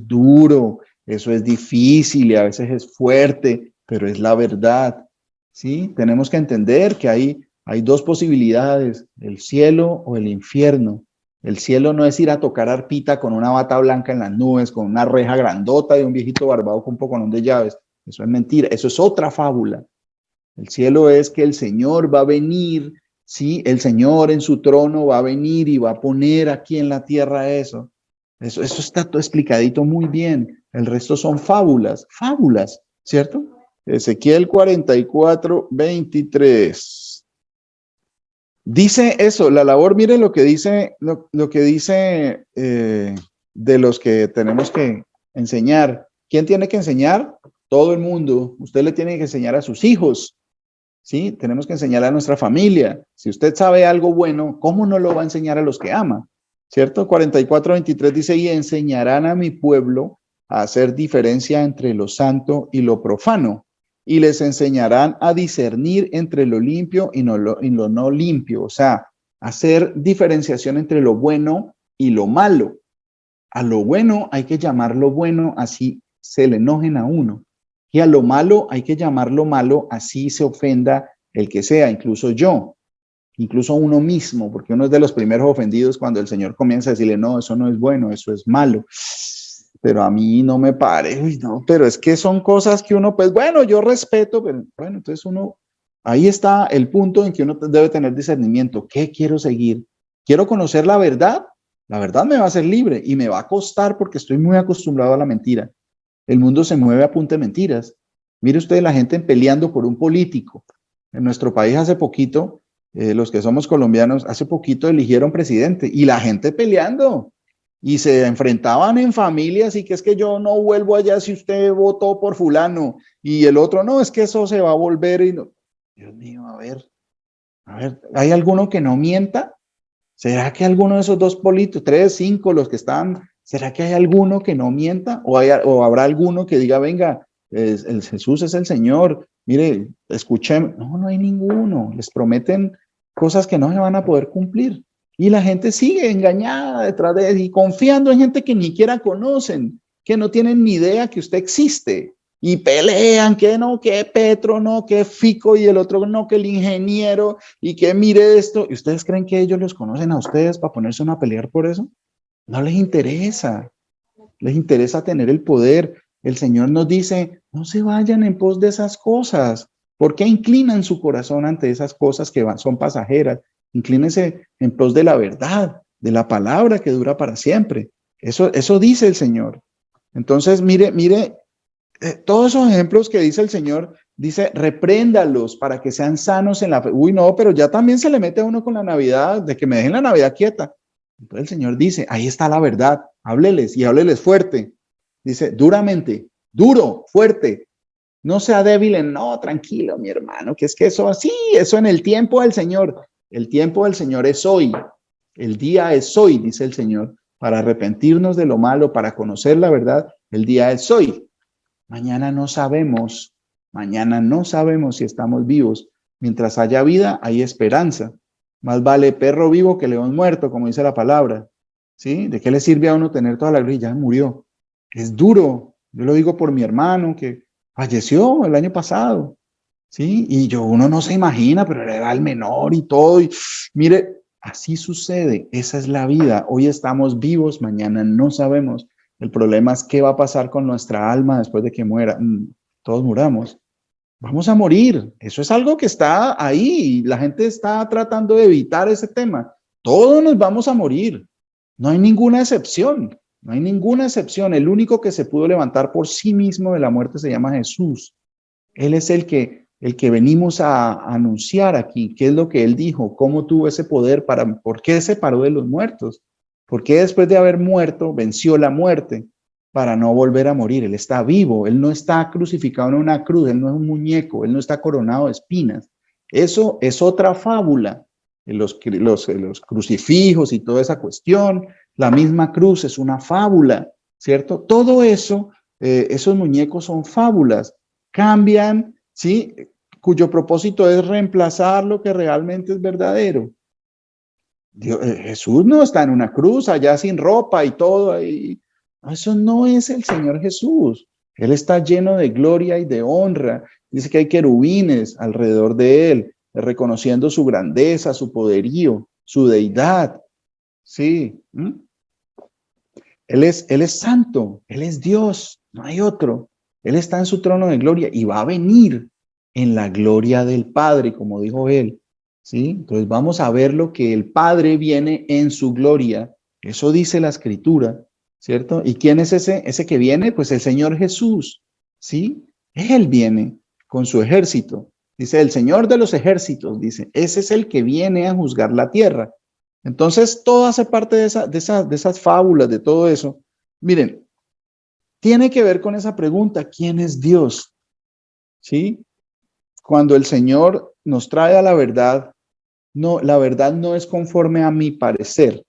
duro, eso es difícil y a veces es fuerte, pero es la verdad. ¿Sí? Tenemos que entender que hay dos posibilidades, el cielo o el infierno. El cielo no es ir a tocar arpita con una bata blanca en las nubes, con una reja grandota de un viejito barbado con un poconón de llaves. Eso es mentira, eso es otra fábula. El cielo es que el Señor va a venir, ¿sí? El Señor en su trono va a venir y va a poner aquí en la tierra eso. Eso está todo explicadito muy bien. El resto son fábulas, ¿cierto? Ezequiel 44:23. Dice eso, la labor, mire lo que dice, lo que dice de los que tenemos que enseñar. ¿Quién tiene que enseñar? Todo el mundo. Usted le tiene que enseñar a sus hijos, ¿sí? Tenemos que enseñar a nuestra familia. Si usted sabe algo bueno, ¿cómo no lo va a enseñar a los que ama? ¿Cierto? 44:23 dice, y enseñarán a mi pueblo a hacer diferencia entre lo santo y lo profano, y les enseñarán a discernir entre lo limpio y lo no limpio, o sea, hacer diferenciación entre lo bueno y lo malo. A lo bueno hay que llamarlo bueno, así se le enojen a uno. Y a lo malo hay que llamarlo malo, así se ofenda el que sea, incluso yo, incluso uno mismo, porque uno es de los primeros ofendidos cuando el Señor comienza a decirle, no, eso no es bueno, eso es malo. Pero a mí no me parece, uy, no, pero es que son cosas que uno, pues bueno, yo respeto, pero bueno, entonces uno, ahí está el punto en que uno debe tener discernimiento. ¿Qué quiero seguir? ¿Quiero conocer la verdad? La verdad me va a hacer libre y me va a costar porque estoy muy acostumbrado a la mentira. El mundo se mueve a punta de mentiras. Mire usted la gente peleando por un político. En nuestro país hace poquito, los que somos colombianos, hace poquito eligieron presidente y la gente peleando y se enfrentaban en familias y que es que yo no vuelvo allá si usted votó por fulano y el otro no, es que eso se va a volver y no. Dios mío, a ver, ¿hay alguno que no mienta? ¿Será que alguno de esos dos políticos, 3, 5, los que están, será que hay alguno que no mienta? ¿O habrá alguno que diga, venga, el Jesús es el Señor, mire, escuchen? No, no hay ninguno. Les prometen cosas que no se van a poder cumplir. Y la gente sigue engañada detrás de él y confiando en gente que ni siquiera conocen, que no tienen ni idea que usted existe. Y pelean que no, que Petro no, que Fico y el otro no, que el ingeniero y que mire esto. ¿Y ustedes creen que ellos los conocen a ustedes para ponerse a pelear por eso? No les interesa. Les interesa tener el poder. El Señor nos dice, no se vayan en pos de esas cosas. ¿Por qué inclinan su corazón ante esas cosas que son pasajeras? Inclínense en pos de la verdad, de la palabra que dura para siempre. Eso dice el Señor. Entonces, mire, todos esos ejemplos que dice el Señor, dice, repréndalos para que sean sanos en la fe. Uy, no, pero ya también se le mete a uno con la Navidad, de que me dejen la Navidad quieta. Entonces el Señor dice, ahí está la verdad, hábleles y hábleles fuerte. Dice, duramente, duro, fuerte. No sea débil en, no, tranquilo, mi hermano, que es que eso así, eso en el tiempo del Señor. El tiempo del Señor es hoy. El día es hoy, dice el Señor, para arrepentirnos de lo malo, para conocer la verdad. El día es hoy. Mañana no sabemos si estamos vivos. Mientras haya vida, hay esperanza. Más vale perro vivo que león muerto, como dice la palabra. ¿Sí? ¿De qué le sirve a uno tener toda la vida? Ya murió. Es duro. Yo lo digo por mi hermano que falleció el año pasado. ¿sí? Y uno no se imagina, pero era el menor y todo. Y mire, así sucede. Esa es la vida. Hoy estamos vivos, mañana no sabemos. El problema es qué va a pasar con nuestra alma después de que muera. Todos muramos. Vamos a morir. Eso es algo que está ahí y la gente está tratando de evitar ese tema. Todos nos vamos a morir. No hay ninguna excepción. No hay ninguna excepción. El único que se pudo levantar por sí mismo de la muerte se llama Jesús. Él es el que venimos a anunciar aquí. ¿Qué es lo que él dijo? ¿Cómo tuvo ese poder? ¿Por qué se paró de los muertos? ¿Por qué después de haber muerto venció la muerte? Para no volver a morir. Él está vivo. Él no está crucificado en una cruz. Él no es un muñeco. Él no está coronado de espinas. Eso es otra fábula. Los crucifijos y toda esa cuestión. La misma cruz es una fábula, ¿cierto? Todo eso, esos muñecos son fábulas. Cambian, ¿sí? Cuyo propósito es reemplazar lo que realmente es verdadero. Jesús no está en una cruz allá sin ropa y todo ahí. Eso no es el Señor Jesús. Él está lleno de gloria y de honra. Dice que hay querubines alrededor de él, reconociendo su grandeza, su poderío, su deidad. Sí. Él es santo, Él es Dios, no hay otro. Él está en su trono de gloria y va a venir en la gloria del Padre, como dijo él. ¿Sí? Entonces vamos a ver lo que el Padre viene en su gloria. Eso dice la Escritura, ¿cierto? ¿Y quién es ese que viene? Pues el Señor Jesús, ¿sí? Él viene con su ejército. Dice, el Señor de los ejércitos, dice, ese es el que viene a juzgar la tierra. Entonces, todo hace parte de esas fábulas, de todo eso. Miren, tiene que ver con esa pregunta, ¿quién es Dios? ¿Sí? Cuando el Señor nos trae a la verdad, no, la verdad no es conforme a mi parecer,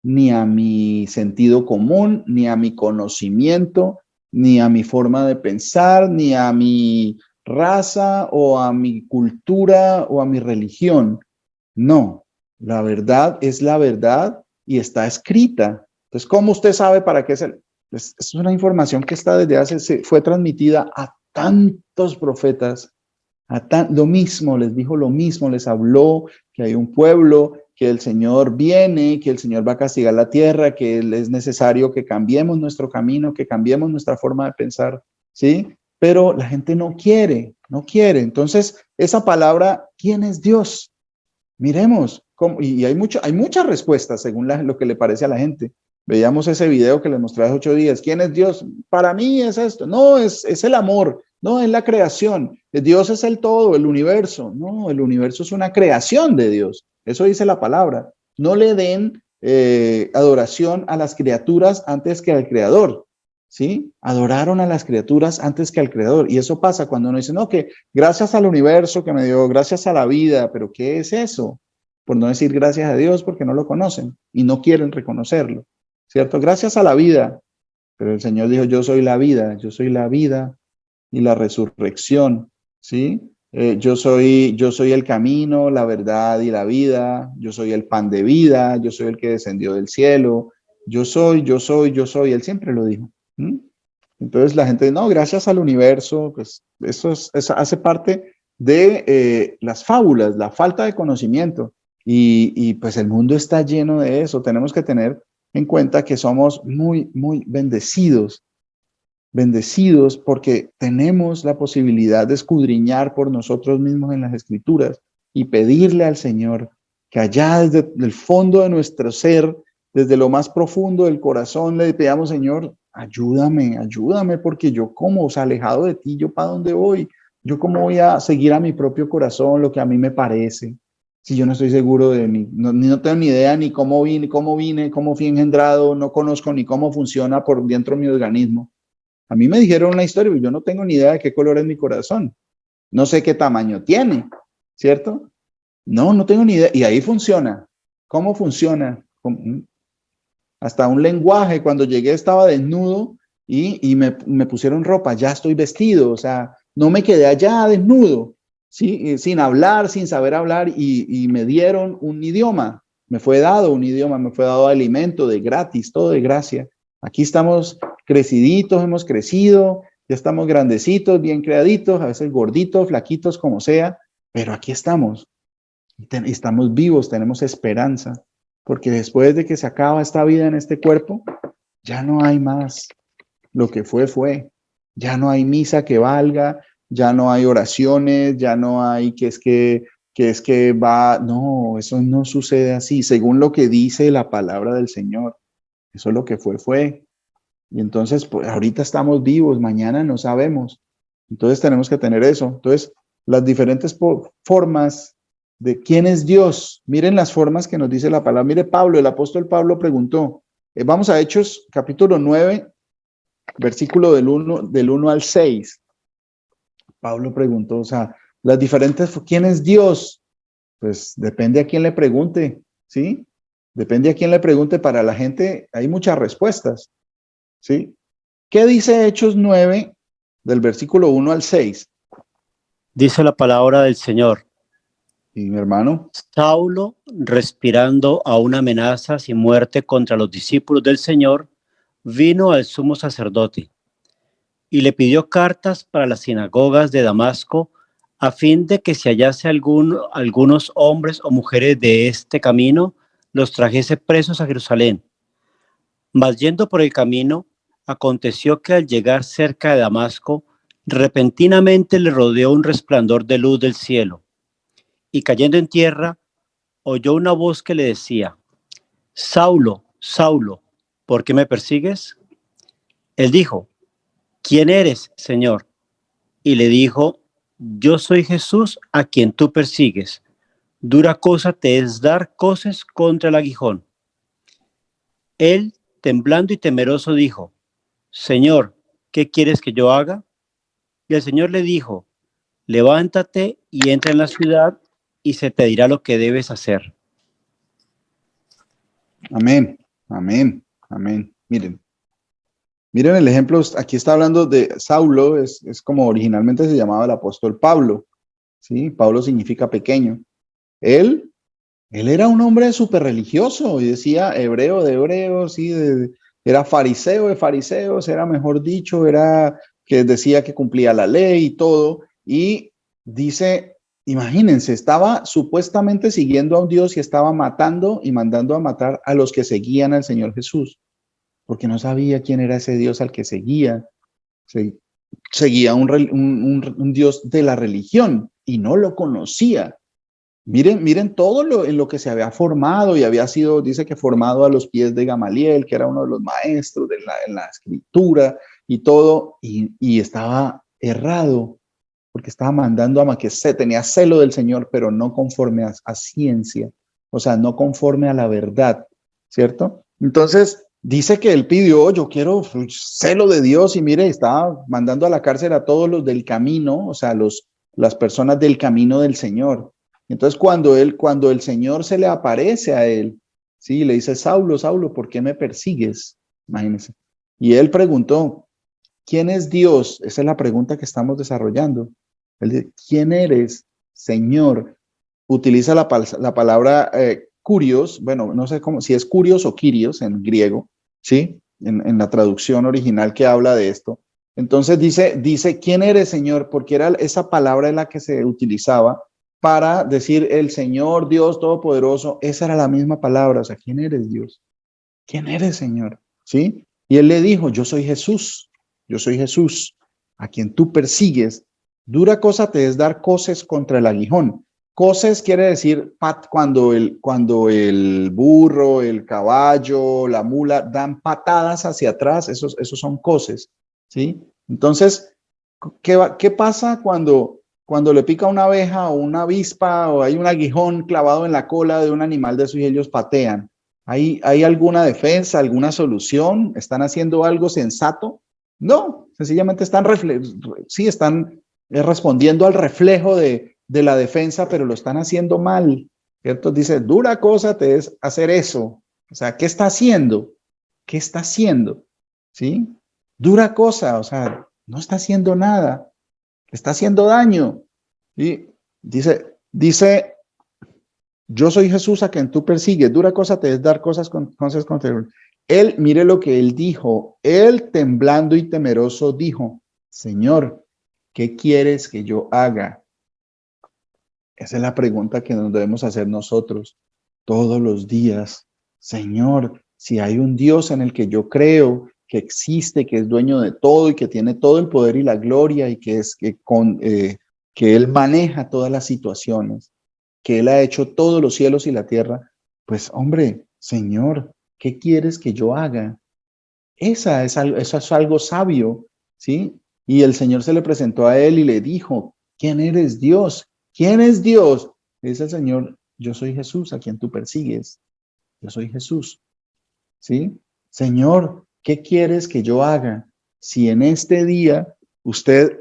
ni a mi sentido común, ni a mi conocimiento, ni a mi forma de pensar, ni a mi raza o a mi cultura o a mi religión. No, la verdad es la verdad y está escrita. Entonces, ¿cómo usted sabe para qué es una información que está fue transmitida a tantos profetas, lo mismo, les dijo lo mismo, les habló que hay un pueblo, que el Señor viene, que el Señor va a castigar la tierra, que es necesario que cambiemos nuestro camino, que cambiemos nuestra forma de pensar, ¿sí? Pero la gente no quiere, no quiere. Entonces, esa palabra, ¿quién es Dios? Miremos, y hay muchas respuestas según lo que le parece a la gente. Veíamos ese video que les mostré hace 8 días. ¿Quién es Dios? Para mí es esto. No, es el amor. No, es la creación. Dios es el todo, el universo. No, el universo es una creación de Dios. Eso dice la palabra. No le den adoración a las criaturas antes que al Creador. ¿Sí? Adoraron a las criaturas antes que al Creador. Y eso pasa cuando uno dice, no, que gracias al universo que me dio, gracias a la vida, pero ¿qué es eso? Por no decir gracias a Dios porque no lo conocen y no quieren reconocerlo, ¿cierto? Gracias a la vida, pero el Señor dijo, yo soy la vida y la resurrección, ¿sí? Yo soy el camino, la verdad y la vida, yo soy el pan de vida, yo soy el que descendió del cielo, yo soy, él siempre lo dijo. Entonces la gente, no, gracias al universo, pues eso hace parte de las fábulas, la falta de conocimiento. Y pues el mundo está lleno de eso. Tenemos que tener en cuenta que somos muy, muy bendecidos porque tenemos la posibilidad de escudriñar por nosotros mismos en las Escrituras y pedirle al Señor que allá desde el fondo de nuestro ser, desde lo más profundo del corazón, le pidamos, Señor, ayúdame, porque yo como, alejado de ti, ¿yo para dónde voy? ¿Yo cómo voy a seguir a mi propio corazón, lo que a mí me parece? Si yo no estoy seguro de mí, no tengo ni idea ni cómo vine, cómo fui engendrado, no conozco ni cómo funciona por dentro mi organismo. A mí me dijeron una historia, pero yo no tengo ni idea de qué color es mi corazón. No sé qué tamaño tiene, ¿cierto? No tengo ni idea. Y ahí funciona. ¿Cómo funciona? Hasta un lenguaje, cuando llegué estaba desnudo y me pusieron ropa, ya estoy vestido, o sea, no me quedé allá desnudo, ¿sí? Sin hablar, sin saber hablar y me dieron un idioma, me fue dado un idioma, me fue dado alimento de gratis, todo de gracia. Aquí estamos creciditos, hemos crecido, ya estamos grandecitos, bien creaditos, a veces gorditos, flaquitos, como sea, pero aquí estamos. Y estamos vivos, tenemos esperanza, porque después de que se acaba esta vida en este cuerpo, ya no hay más. Lo que fue, fue. Ya no hay misa que valga, ya no hay oraciones, ya no hay que es que va, no, eso no sucede así, según lo que dice la palabra del Señor. Eso es lo que fue, fue. Y entonces, pues ahorita estamos vivos, mañana no sabemos. Entonces tenemos que tener eso. Entonces, las diferentes formas de quién es Dios. Miren las formas que nos dice la palabra. Mire Pablo, el apóstol Pablo preguntó. Vamos a Hechos capítulo 9, versículo del 1 al 6. Pablo preguntó, o sea, las diferentes, ¿quién es Dios? Pues depende a quién le pregunte, ¿sí? Depende a quién le pregunte. Para la gente hay muchas respuestas, ¿sí? ¿Qué dice Hechos 9 del versículo 1 al 6? Dice la palabra del Señor. Y mi hermano. Saulo, respirando aún amenazas y muerte contra los discípulos del Señor, vino al sumo sacerdote y le pidió cartas para las sinagogas de Damasco a fin de que si hallase algunos hombres o mujeres de este camino, los trajese presos a Jerusalén. Mas yendo por el camino, aconteció que al llegar cerca de Damasco, repentinamente le rodeó un resplandor de luz del cielo, y cayendo en tierra, oyó una voz que le decía: Saulo, Saulo, ¿por qué me persigues? Él dijo: ¿Quién eres, Señor? Y le dijo: Yo soy Jesús a quien tú persigues. Dura cosa te es dar coces contra el aguijón. Él, temblando y temeroso, dijo: Señor, ¿qué quieres que yo haga? Y el Señor le dijo: Levántate y entra en la ciudad y se te dirá lo que debes hacer. Amén, amén, amén. Miren el ejemplo, aquí está hablando de Saulo, es como originalmente se llamaba el apóstol Pablo, ¿sí? Pablo significa pequeño. Él era un hombre súper religioso y decía hebreo de hebreos, ¿sí? Era fariseo de fariseos, era mejor dicho, era que decía que cumplía la ley y todo. Y dice, imagínense, estaba supuestamente siguiendo a un Dios y estaba matando y mandando a matar a los que seguían al Señor Jesús, porque no sabía quién era ese Dios al que seguía. Seguía un Dios de la religión y no lo conocía. Miren todo en lo que se había formado y había sido, dice que formado a los pies de Gamaliel, que era uno de los maestros en la escritura y todo, y estaba errado, porque estaba mandando a que tenía celo del Señor, pero no conforme a ciencia, o sea, no conforme a la verdad, ¿cierto? Entonces, dice que él pidió, yo quiero celo de Dios, y mire, estaba mandando a la cárcel a todos los del camino, o sea, las personas del camino del Señor. Entonces, cuando el Señor se le aparece a él, sí, le dice: Saulo, Saulo, ¿por qué me persigues? Imagínense. Y él preguntó: ¿quién es Dios? Esa es la pregunta que estamos desarrollando. Él dice: ¿quién eres, Señor? Utiliza la palabra kurios, bueno, no sé cómo, si es kurios o kyrios en griego, ¿sí? En la traducción original que habla de esto. Entonces dice, ¿quién eres, Señor? Porque era esa palabra en la que se utilizaba para decir el Señor, Dios Todopoderoso. Esa era la misma palabra, o sea, ¿quién eres, Dios? ¿Quién eres, Señor? ¿Sí? Y él le dijo: yo soy Jesús, a quien tú persigues. Dura cosa te es dar coces contra el aguijón. Coces quiere decir cuando el burro, el caballo, la mula dan patadas hacia atrás, esos son coces, ¿sí? Entonces, ¿qué pasa cuando le pica una abeja o una avispa o hay un aguijón clavado en la cola de un animal de esos y ellos patean? ¿Hay alguna defensa, alguna solución? ¿Están haciendo algo sensato? No, sencillamente están respondiendo al reflejo de la defensa, pero lo están haciendo mal, ¿cierto? Dice: dura cosa te es hacer eso. O sea, ¿qué está haciendo? ¿Qué está haciendo? ¿Sí? Dura cosa, o sea, no está haciendo nada, está haciendo daño. Y dice: yo soy Jesús a quien tú persigues. Dura cosa te es dar cosas contra él. Mire lo que él dijo. Él, temblando y temeroso, dijo: Señor, ¿qué quieres que yo haga? Esa es la pregunta que nos debemos hacer nosotros todos los días. Señor, si hay un Dios en el que yo creo, que existe, que es dueño de todo y que tiene todo el poder y la gloria y que Él maneja todas las situaciones, que Él ha hecho todos los cielos y la tierra, pues hombre, Señor, ¿qué quieres que yo haga? Eso es algo sabio, ¿sí? Y el Señor se le presentó a él y le dijo, ¿quién eres Dios? ¿Quién es Dios? Dice el Señor, yo soy Jesús a quien tú persigues. Yo soy Jesús, ¿sí? Señor, ¿qué quieres que yo haga? Si en este día usted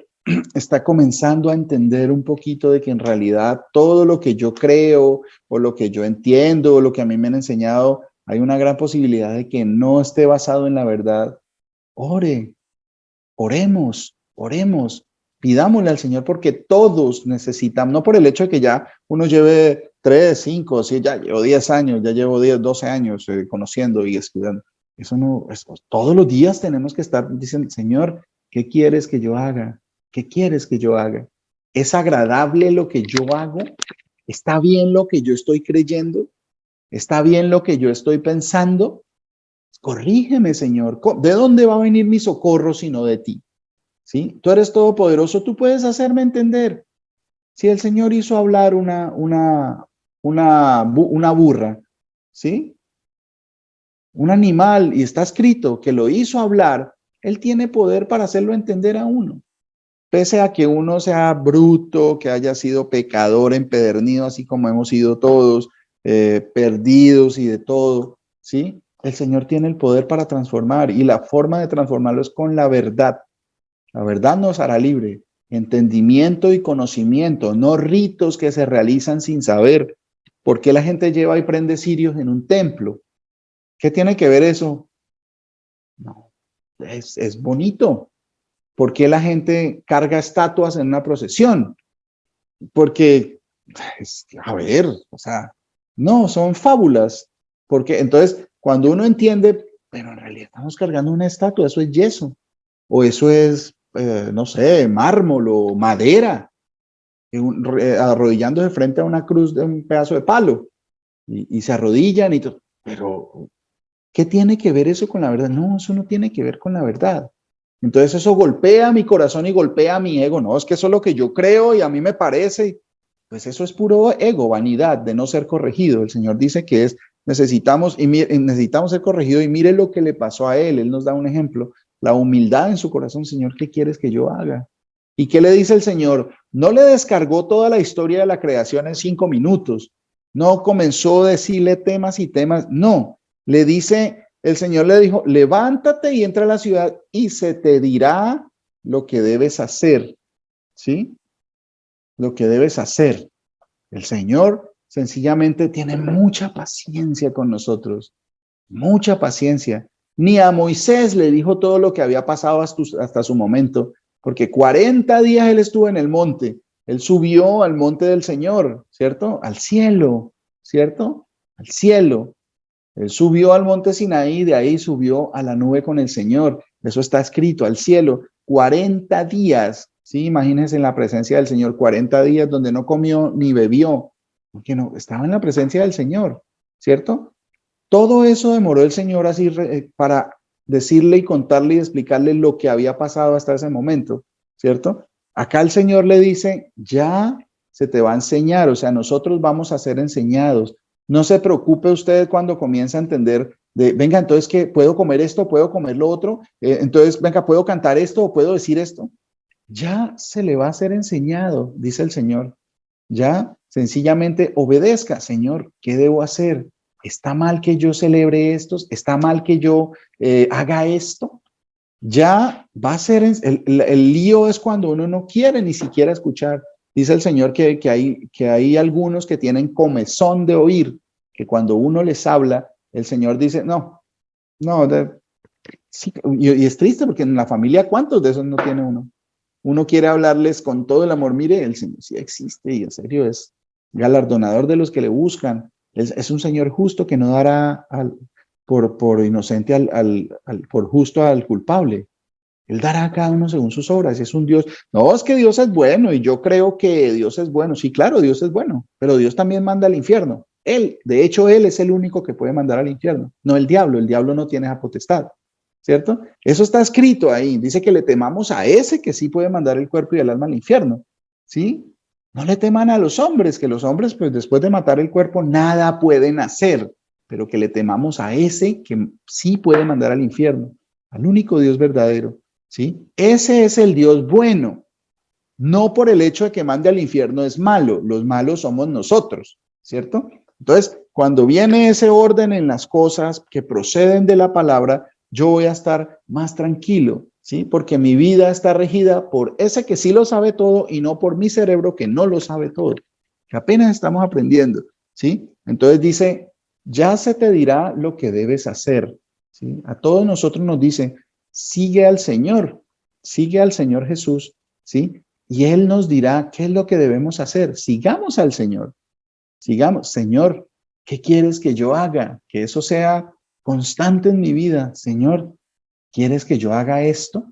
está comenzando a entender un poquito de que en realidad todo lo que yo creo o lo que yo entiendo o lo que a mí me han enseñado, hay una gran posibilidad de que no esté basado en la verdad. Ore, oremos, pidámosle al Señor porque todos necesitamos, no por el hecho de que ya uno lleve 3, 5, sí, ya llevo 10 años, ya llevo 10, 12 años conociendo y estudiando. Eso no, todos los días tenemos que estar diciendo, Señor, ¿qué quieres que yo haga? ¿Qué quieres que yo haga? ¿Es agradable lo que yo hago? ¿Está bien lo que yo estoy creyendo? ¿Está bien lo que yo estoy pensando? Corrígeme, Señor. ¿De dónde va a venir mi socorro sino de ti? ¿Sí? Tú eres todopoderoso, tú puedes hacerme entender. Si el Señor hizo hablar una burra, ¿sí? Un animal, y está escrito que lo hizo hablar, Él tiene poder para hacerlo entender a uno. Pese a que uno sea bruto, que haya sido pecador, empedernido, así como hemos sido todos, perdidos y de todo, ¿sí? El Señor tiene el poder para transformar y la forma de transformarlo es con la verdad. La verdad nos hará libre. Entendimiento y conocimiento, no ritos que se realizan sin saber. ¿Por qué la gente lleva y prende cirios en un templo? ¿Qué tiene que ver eso? No, es bonito. ¿Por qué la gente carga estatuas en una procesión? Porque, a ver, o sea, no, son fábulas. Porque entonces, cuando uno entiende, pero en realidad estamos cargando una estatua, eso es yeso, o eso es, no sé, mármol o madera, arrodillándose frente a una cruz de un pedazo de palo, y se arrodillan y todo. Pero, ¿qué tiene que ver eso con la verdad? No, eso no tiene que ver con la verdad. Entonces eso golpea mi corazón y golpea mi ego. No, es que eso es lo que yo creo y a mí me parece. Pues eso es puro ego, vanidad de no ser corregido. El Señor dice que necesitamos ser corregidos y mire lo que le pasó a él. Él nos da un ejemplo. La humildad en su corazón, Señor, ¿qué quieres que yo haga? ¿Y qué le dice el Señor? No le descargó toda la historia de la creación en 5 minutos. No comenzó a decirle temas y temas. No, le dice, el Señor le dijo, levántate y entra a la ciudad y se te dirá lo que debes hacer. ¿Sí? Lo que debes hacer. El Señor sencillamente tiene mucha paciencia con nosotros, mucha paciencia. Ni a Moisés le dijo todo lo que había pasado hasta su momento, porque 40 días él estuvo en el monte. Él subió al monte del Señor, ¿cierto? Al cielo, ¿cierto? Al cielo. Él subió al monte Sinaí, de ahí subió a la nube con el Señor. Eso está escrito, al cielo. 40 días, ¿sí? Imagínense en la presencia del Señor, 40 días donde no comió ni bebió, porque no, estaba en la presencia del Señor, ¿cierto? Todo eso demoró el Señor así para decirle y contarle y explicarle lo que había pasado hasta ese momento, ¿cierto? Acá el Señor le dice, ya se te va a enseñar, o sea, nosotros vamos a ser enseñados. No se preocupe usted cuando comienza a entender de, venga, entonces, ¿qué? ¿Puedo comer esto? ¿Puedo comer lo otro? Entonces, venga, ¿puedo cantar esto o puedo decir esto? Ya se le va a ser enseñado, dice el Señor. Ya sencillamente obedezca, Señor, ¿qué debo hacer? ¿Está mal que yo celebre estos? ¿Está mal que yo haga esto? Ya va a ser, el lío es cuando uno no quiere ni siquiera escuchar. Dice el Señor que hay algunos que tienen comezón de oír, que cuando uno les habla, el Señor dice, no, no, sí, y es triste porque en la familia, ¿cuántos de esos no tiene uno? Uno quiere hablarles con todo el amor. Mire, el Señor sí existe y en serio es galardonador de los que le buscan. Es un Señor justo que no dará por inocente por justo al culpable. Él dará a cada uno según sus obras. Es un Dios. No, es que Dios es bueno y yo creo que Dios es bueno. Sí, claro, Dios es bueno, pero Dios también manda al infierno. Él, de hecho, Él es el único que puede mandar al infierno, no el diablo. El diablo no tiene esa potestad, ¿cierto? Eso está escrito ahí. Dice que le temamos a ese que sí puede mandar el cuerpo y el alma al infierno, ¿sí? No le teman a los hombres, que los hombres, pues después de matar el cuerpo, nada pueden hacer, pero que le temamos a ese que sí puede mandar al infierno, al único Dios verdadero, ¿sí? Ese es el Dios bueno. No por el hecho de que mande al infierno es malo, los malos somos nosotros, ¿cierto? Entonces, cuando viene ese orden en las cosas que proceden de la palabra, yo voy a estar más tranquilo, ¿sí? Porque mi vida está regida por ese que sí lo sabe todo y no por mi cerebro que no lo sabe todo, que apenas estamos aprendiendo, ¿sí? Entonces dice, ya se te dirá lo que debes hacer, ¿sí? A todos nosotros nos dice, sigue al Señor Jesús, ¿sí? Y Él nos dirá qué es lo que debemos hacer. Sigamos al Señor. Sigamos. Señor, ¿qué quieres que yo haga? Que eso sea constante en mi vida. Señor, ¿quieres que yo haga esto?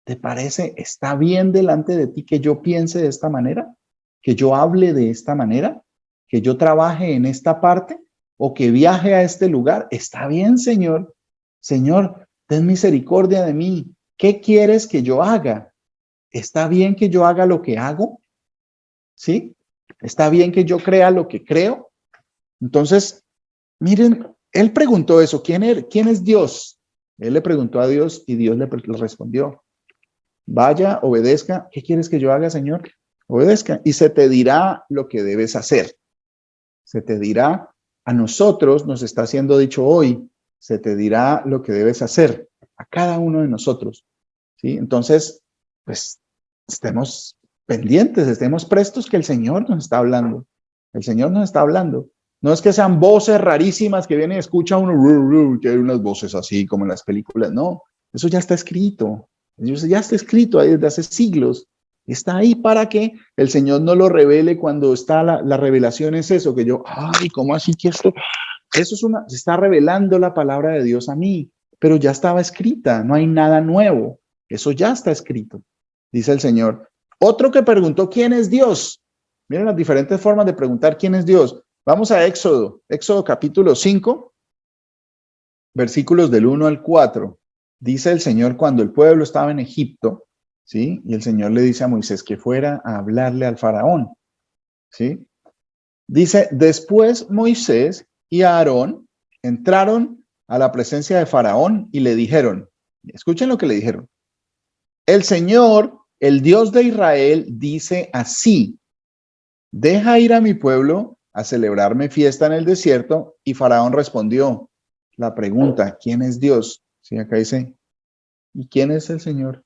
¿Te parece? ¿Está bien delante de ti que yo piense de esta manera? ¿Que yo hable de esta manera? ¿Que yo trabaje en esta parte? ¿O que viaje a este lugar? ¿Está bien, Señor? Señor, ten misericordia de mí. ¿Qué quieres que yo haga? ¿Está bien que yo haga lo que hago? ¿Sí? ¿Está bien que yo crea lo que creo? Entonces, miren, él preguntó eso, ¿quién es Dios? Él le preguntó a Dios y Dios le respondió, vaya, obedezca, ¿qué quieres que yo haga, Señor? Obedezca y se te dirá lo que debes hacer. Se te dirá, a nosotros nos está siendo dicho hoy, se te dirá lo que debes hacer, a cada uno de nosotros. ¿Sí? Entonces, pues estemos pendientes, estemos prestos que el Señor nos está hablando. El Señor nos está hablando. No es que sean voces rarísimas que vienen y escucha uno, que hay unas voces así como en las películas. No, eso ya está escrito. Eso ya está escrito ahí desde hace siglos. Está ahí para que el Señor no lo revele cuando está la revelación. Es eso, que yo, ay, ¿cómo así que esto? Eso es se está revelando la palabra de Dios a mí, pero ya estaba escrita, no hay nada nuevo. Eso ya está escrito, dice el Señor. Otro que preguntó, ¿quién es Dios? Miren las diferentes formas de preguntar quién es Dios. Vamos a Éxodo capítulo 5, versículos del 1 al 4. Dice el Señor cuando el pueblo estaba en Egipto, ¿sí? Y el Señor le dice a Moisés que fuera a hablarle al faraón, ¿sí? Dice, después Moisés y Aarón entraron a la presencia de Faraón y le dijeron, escuchen lo que le dijeron, el Señor, el Dios de Israel, dice así, deja ir a mi pueblo a celebrarme fiesta en el desierto. Y Faraón respondió, la pregunta, ¿quién es Dios? Sí, acá dice, ¿y quién es el Señor?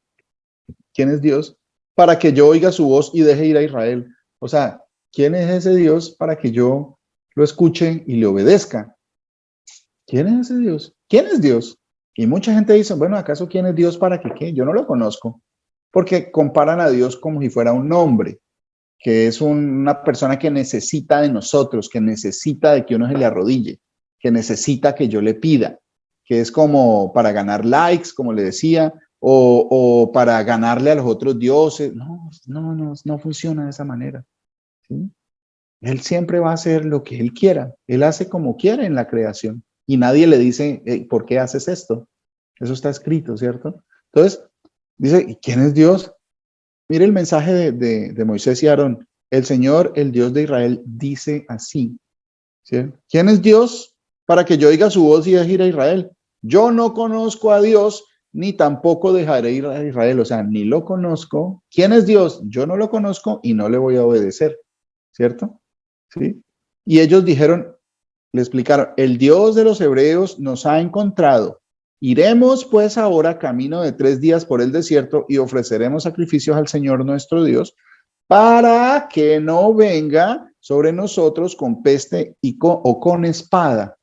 ¿Quién es Dios? Para que yo oiga su voz y deje ir a Israel. O sea, ¿quién es ese Dios para que yo lo escuche y le obedezca? ¿Quién es ese Dios? ¿Quién es Dios? Y mucha gente dice, bueno, ¿acaso quién es Dios para que qué? Yo no lo conozco. Porque comparan a Dios como si fuera un hombre, que es una persona que necesita de nosotros, que necesita de que uno se le arrodille, que necesita que yo le pida, que es como para ganar likes, como le decía, o para ganarle a los otros dioses. No funciona de esa manera, ¿sí? Él siempre va a hacer lo que él quiera. Él hace como quiere en la creación. Y nadie le dice, hey, ¿por qué haces esto? Eso está escrito, ¿cierto? Entonces, dice, ¿y quién es Dios? Mire el mensaje de Moisés y Aarón. El Señor, el Dios de Israel, dice así, ¿sí? ¿Quién es Dios para que yo oiga su voz y deje ir a Israel? Yo no conozco a Dios, ni tampoco dejaré ir a Israel. O sea, ni lo conozco. ¿Quién es Dios? Yo no lo conozco y no le voy a obedecer, ¿cierto? ¿Sí? Y ellos dijeron, le explicaron, el Dios de los hebreos nos ha encontrado. Iremos pues ahora camino de 3 días por el desierto y ofreceremos sacrificios al Señor nuestro Dios para que no venga sobre nosotros con peste o con espada.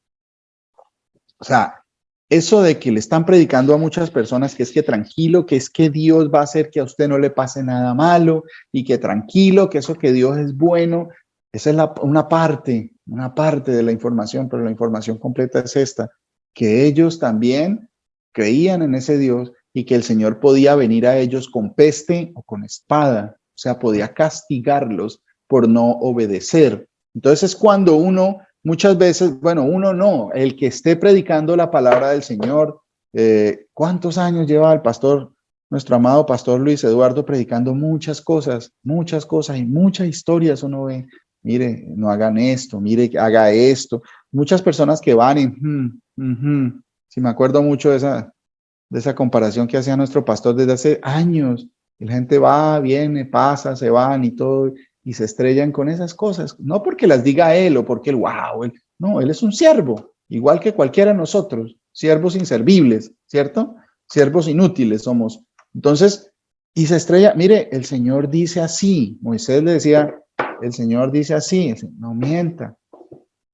O sea, eso de que le están predicando a muchas personas que es que tranquilo, que es que Dios va a hacer que a usted no le pase nada malo y que tranquilo, que eso que Dios es bueno, esa es una parte de la información, pero la información completa es esta, que ellos también creían en ese Dios y que el Señor podía venir a ellos con peste o con espada, o sea, podía castigarlos por no obedecer. Entonces es cuando uno, muchas veces, bueno, uno no, el que esté predicando la palabra del Señor, ¿cuántos años lleva el pastor, nuestro amado pastor Luis Eduardo, predicando muchas cosas y muchas historias uno ve? Mire, no hagan esto, mire, haga esto. Muchas personas que van y, sí, me acuerdo mucho de esa comparación que hacía nuestro pastor desde hace años. Y la gente va, viene, pasa, se van y todo, y se estrellan con esas cosas. No porque las diga él o porque él, wow, no, él es un siervo, igual que cualquiera de nosotros, siervos inservibles, ¿cierto? Siervos inútiles somos. Entonces, y se estrella, mire, el Señor dice así, Moisés le decía, el Señor dice así, no mienta,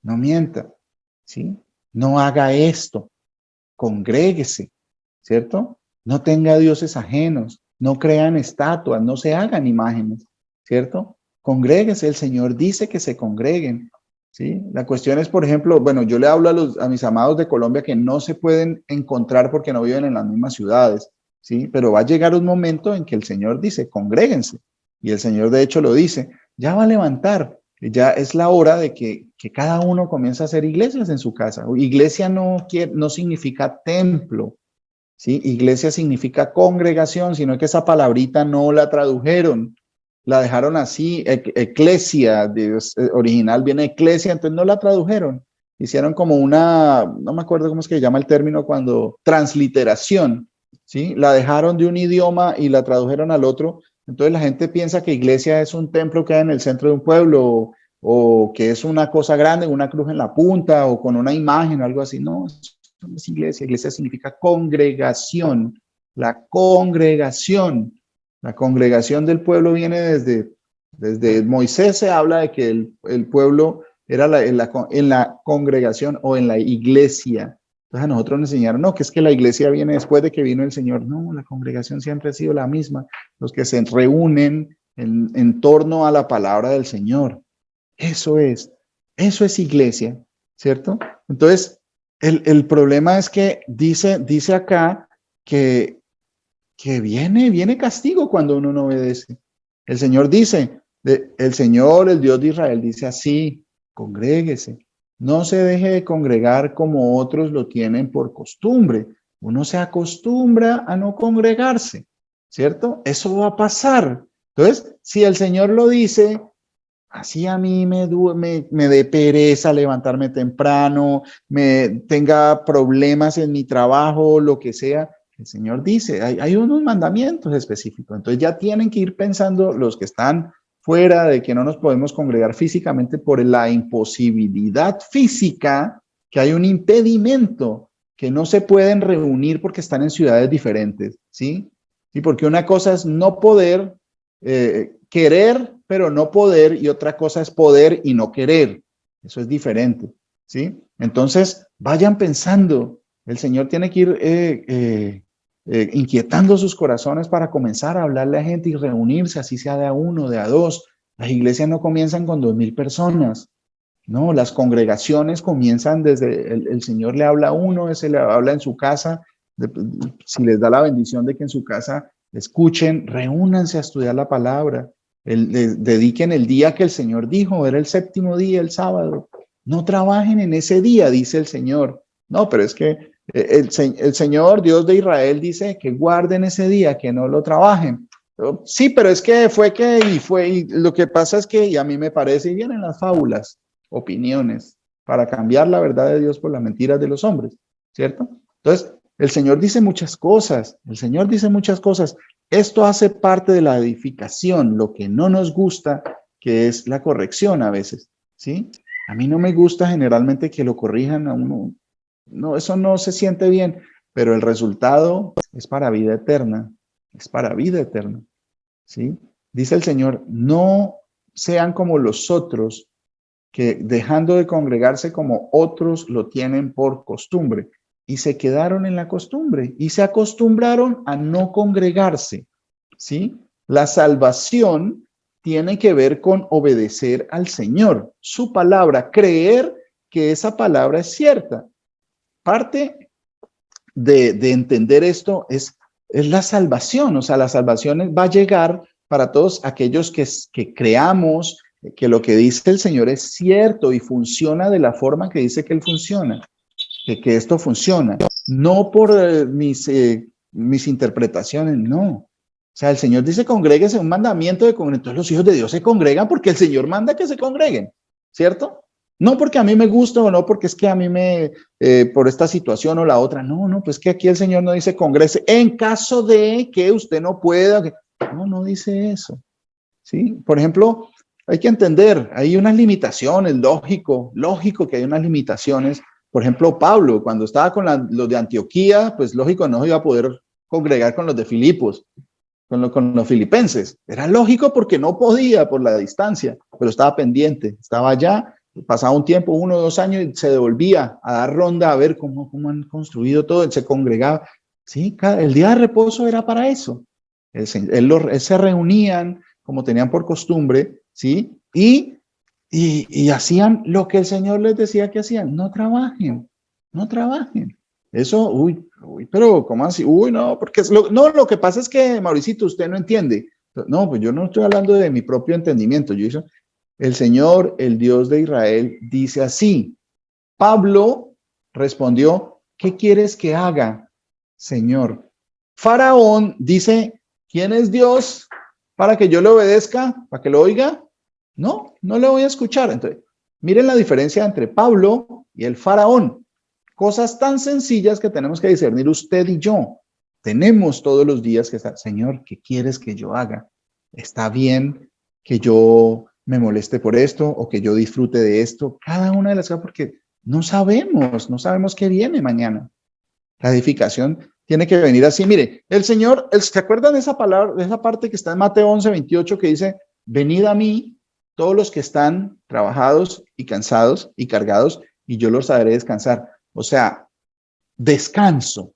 no mienta, ¿sí? No haga esto, congréguese, ¿cierto? No tenga dioses ajenos, no crean estatuas, no se hagan imágenes, ¿cierto? Congréguese, el Señor dice que se congreguen, ¿sí? La cuestión es, por ejemplo, bueno, yo le hablo a mis amados de Colombia que no se pueden encontrar porque no viven en las mismas ciudades, ¿sí? Pero va a llegar un momento en que el Señor dice, congréguense, y el Señor de hecho lo dice, ya va a levantar, ya es la hora de que cada uno comience a hacer iglesias en su casa. Iglesia no significa templo, ¿sí? Iglesia significa congregación, sino que esa palabrita no la tradujeron, la dejaron así, eclesia, original viene eclesia, entonces no la tradujeron. Hicieron como una, no me acuerdo cómo es que se llama el término cuando, transliteración, ¿sí? La dejaron de un idioma y la tradujeron al otro. Entonces la gente piensa que iglesia es un templo que hay en el centro de un pueblo o que es una cosa grande, una cruz en la punta o con una imagen o algo así. No, no es iglesia. Iglesia significa congregación. La congregación. La congregación del pueblo viene desde Moisés. Se habla de que el pueblo era en la congregación o en la iglesia. Entonces a nosotros nos enseñaron, no, que es que la iglesia viene después de que vino el Señor. No, la congregación siempre ha sido la misma. Los que se reúnen en torno a la palabra del Señor. Eso es iglesia, ¿cierto? Entonces, el problema es que dice acá que viene castigo cuando uno no obedece. El Señor dice, el Señor, el Dios de Israel, dice así, congréguese. No se deje de congregar como otros lo tienen por costumbre. Uno se acostumbra a no congregarse, ¿cierto? Eso va a pasar. Entonces, si el Señor lo dice, así a mí me dé pereza levantarme temprano, me tenga problemas en mi trabajo, lo que sea. El Señor dice, hay unos mandamientos específicos. Entonces ya tienen que ir pensando los que están fuera de que no nos podemos congregar físicamente por la imposibilidad física, que hay un impedimento, que no se pueden reunir porque están en ciudades diferentes, ¿sí? Y porque una cosa es no poder querer, pero no poder, y otra cosa es poder y no querer. Eso es diferente, ¿sí? Entonces, vayan pensando, el Señor tiene que ir inquietando sus corazones para comenzar a hablarle a gente y reunirse, así sea de a uno, de a dos. Las iglesias no comienzan con 2,000 personas, no, las congregaciones comienzan desde, el Señor le habla a uno, ese le habla en su casa, si les da la bendición de que en su casa escuchen, reúnanse a estudiar la palabra, dediquen el día que el Señor dijo, era el séptimo día, el sábado, no trabajen en ese día, dice el Señor. No, pero es que el Señor, Dios de Israel, dice que guarden ese día, que no lo trabajen. Sí, pero es que y lo que pasa es que, y a mí me parece, y vienen las fábulas, opiniones, para cambiar la verdad de Dios por las mentiras de los hombres, ¿cierto? Entonces, el Señor dice muchas cosas, Esto hace parte de la edificación, lo que no nos gusta, que es la corrección a veces, ¿sí? A mí no me gusta generalmente que lo corrijan a uno. No, eso no se siente bien, pero el resultado es para vida eterna, ¿sí? Dice el Señor, no sean como los otros, que dejando de congregarse como otros lo tienen por costumbre, y se quedaron en la costumbre y se acostumbraron a no congregarse, ¿sí? La salvación tiene que ver con obedecer al Señor, su palabra, creer que esa palabra es cierta. Parte de entender esto es es la salvación, o sea, la salvación va a llegar para todos aquellos que creamos que lo que dice el Señor es cierto y funciona de la forma que dice que Él funciona, que esto funciona, no por mis interpretaciones, no. O sea, el Señor dice congréguese, un mandamiento de congregar. Entonces los hijos de Dios se congregan porque el Señor manda que se congreguen, ¿cierto? No porque a mí me gusta o no porque es que a mí por esta situación o la otra. No, pues que aquí el Señor no dice congrese en caso de que usted no pueda. No dice eso. ¿Sí? Por ejemplo, hay que entender, hay unas limitaciones, lógico que hay unas limitaciones. Por ejemplo, Pablo, cuando estaba con los de Antioquía, pues lógico no iba a poder congregar con los de Filipos, con los filipenses. Era lógico porque no podía por la distancia, pero estaba pendiente, estaba allá, pasaba un tiempo, 1 o 2 años, y se devolvía a dar ronda a ver cómo han construido todo, se congregaba. Sí, el día de reposo era para eso. Él se reunían como tenían por costumbre, ¿sí? Y hacían lo que el Señor les decía que hacían. No trabajen. Eso, pero ¿cómo así? No, porque lo que pasa es que, Mauricito, usted no entiende. No, pues yo no estoy hablando de mi propio entendimiento. El Señor, el Dios de Israel, dice así. Pablo respondió, ¿qué quieres que haga, Señor? Faraón dice, ¿quién es Dios para que yo le obedezca, para que lo oiga? No le voy a escuchar. Entonces, miren la diferencia entre Pablo y el faraón. Cosas tan sencillas que tenemos que discernir usted y yo. Tenemos todos los días que estar, Señor, ¿qué quieres que yo haga? ¿Está bien que yo me moleste por esto o que yo disfrute de esto? Cada una de las cosas, porque no sabemos qué viene mañana. La edificación tiene que venir así. Mire, el Señor, ¿se acuerdan de esa palabra, de esa parte que está en Mateo 11:28 que dice, venid a mí todos los que están trabajados y cansados y cargados y yo los haré descansar? O sea, descanso.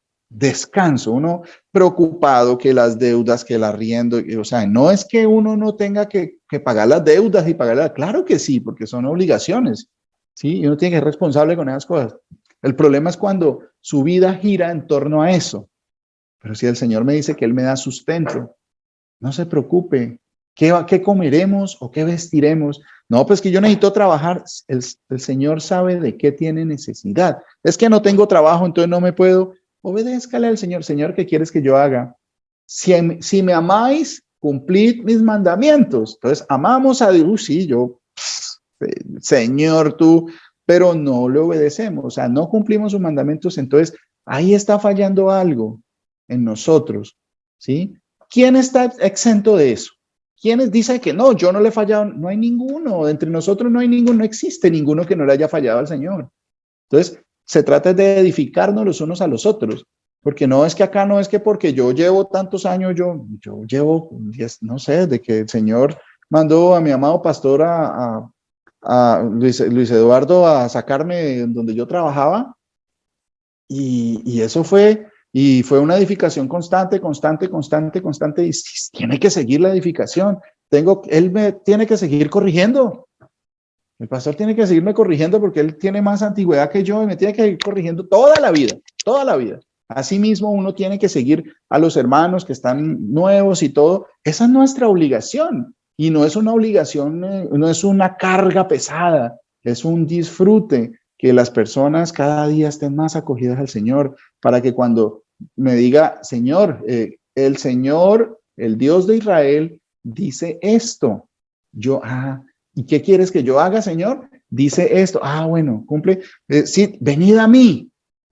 Uno preocupado que las deudas, que el arriendo, o sea, no es que uno no tenga que pagar las deudas y pagarlas, claro que sí, porque son obligaciones, ¿sí? Y uno tiene que ser responsable con esas cosas. El problema es cuando su vida gira en torno a eso. Pero si el Señor me dice que Él me da sustento, no se preocupe. ¿Qué comeremos o qué vestiremos? No, pues que yo necesito trabajar. El Señor sabe de qué tiene necesidad. Es que no tengo trabajo, entonces no me puedo. Obedézcale al Señor. Señor, ¿qué quieres que yo haga? Si me amáis, cumplid mis mandamientos. Entonces, amamos a Dios. Sí, Señor, tú, pero no le obedecemos. O sea, no cumplimos sus mandamientos. Entonces, ahí está fallando algo en nosotros. ¿Sí? ¿Quién está exento de eso? ¿Quién dice que no, yo no le he fallado? No hay ninguno, entre nosotros no hay ninguno, no existe ninguno que no le haya fallado al Señor. Entonces, se trata de edificarnos los unos a los otros, porque no es que acá no es que porque yo llevo tantos años, yo llevo, no sé, de que el Señor mandó a mi amado pastor a Luis Eduardo a sacarme donde yo trabajaba, y eso fue... Y fue una edificación constante, y tiene que seguir la edificación. Él me tiene que seguir corrigiendo. El pastor tiene que seguirme corrigiendo porque él tiene más antigüedad que yo y me tiene que ir corrigiendo toda la vida. Asimismo, uno tiene que seguir a los hermanos que están nuevos y todo. Esa es nuestra obligación. Y no es una obligación, no es una carga pesada, es un disfrute que las personas cada día estén más acogidas al Señor, para que cuando me diga, Señor, el Señor, el Dios de Israel, dice esto. ¿Y qué quieres que yo haga, Señor? Dice esto. Bueno, cumple. Sí, venid a mí,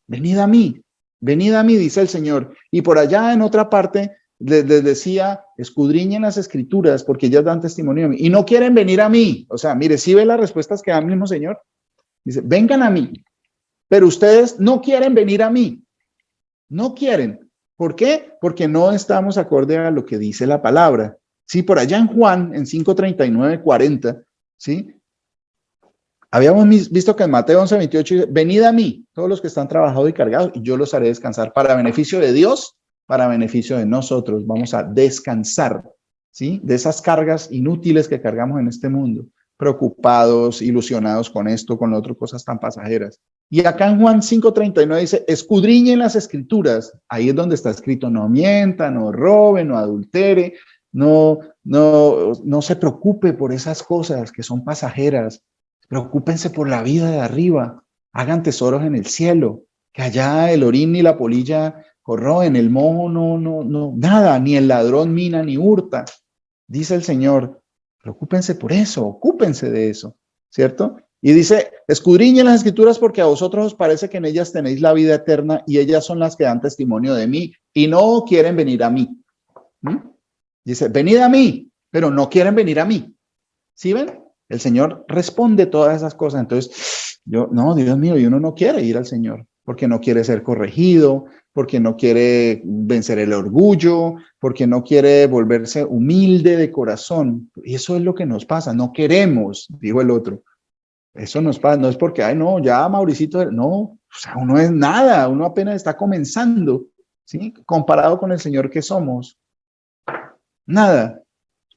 dice el Señor. Y por allá en otra parte les decía, escudriñen las escrituras porque ellas dan testimonio de mí. Y no quieren venir a mí. O sea, mire, si ve las respuestas que da el mismo Señor. Dice, vengan a mí. Pero ustedes no quieren venir a mí. No quieren. ¿Por qué? Porque no estamos acorde a lo que dice la palabra. Sí, por allá en Juan, en 5:39-40, ¿sí? Habíamos visto que en Mateo 11:28 dice, venid a mí, todos los que están trabajados y cargados, y yo los haré descansar para beneficio de Dios, para beneficio de nosotros. Vamos a descansar, ¿sí? De esas cargas inútiles que cargamos en este mundo, preocupados, ilusionados con esto, con lo otro, cosas tan pasajeras. Y acá en Juan 5:39 dice, escudriñen las escrituras. Ahí es donde está escrito, no mienta, no robe, no adultere, no se preocupe por esas cosas que son pasajeras. Preocúpense por la vida de arriba. Hagan tesoros en el cielo, que allá el orín ni la polilla corroen, el moho no, nada, ni el ladrón mina ni hurta. Dice el Señor, preocúpense por eso, ocúpense de eso, ¿cierto? Y dice, escudriñen las escrituras porque a vosotros os parece que en ellas tenéis la vida eterna y ellas son las que dan testimonio de mí y no quieren venir a mí. ¿Mm? Dice, venid a mí, pero no quieren venir a mí. ¿Sí ven? El Señor responde todas esas cosas. Entonces, no, Dios mío, y uno no quiere ir al Señor porque no quiere ser corregido, porque no quiere vencer el orgullo, porque no quiere volverse humilde de corazón. Y eso es lo que nos pasa, no queremos, dijo el otro. Eso nos pasa, no es porque, ay, no, ya Mauricito, no, o sea, uno es nada, uno apenas está comenzando, ¿sí? Comparado con el Señor que somos. Nada,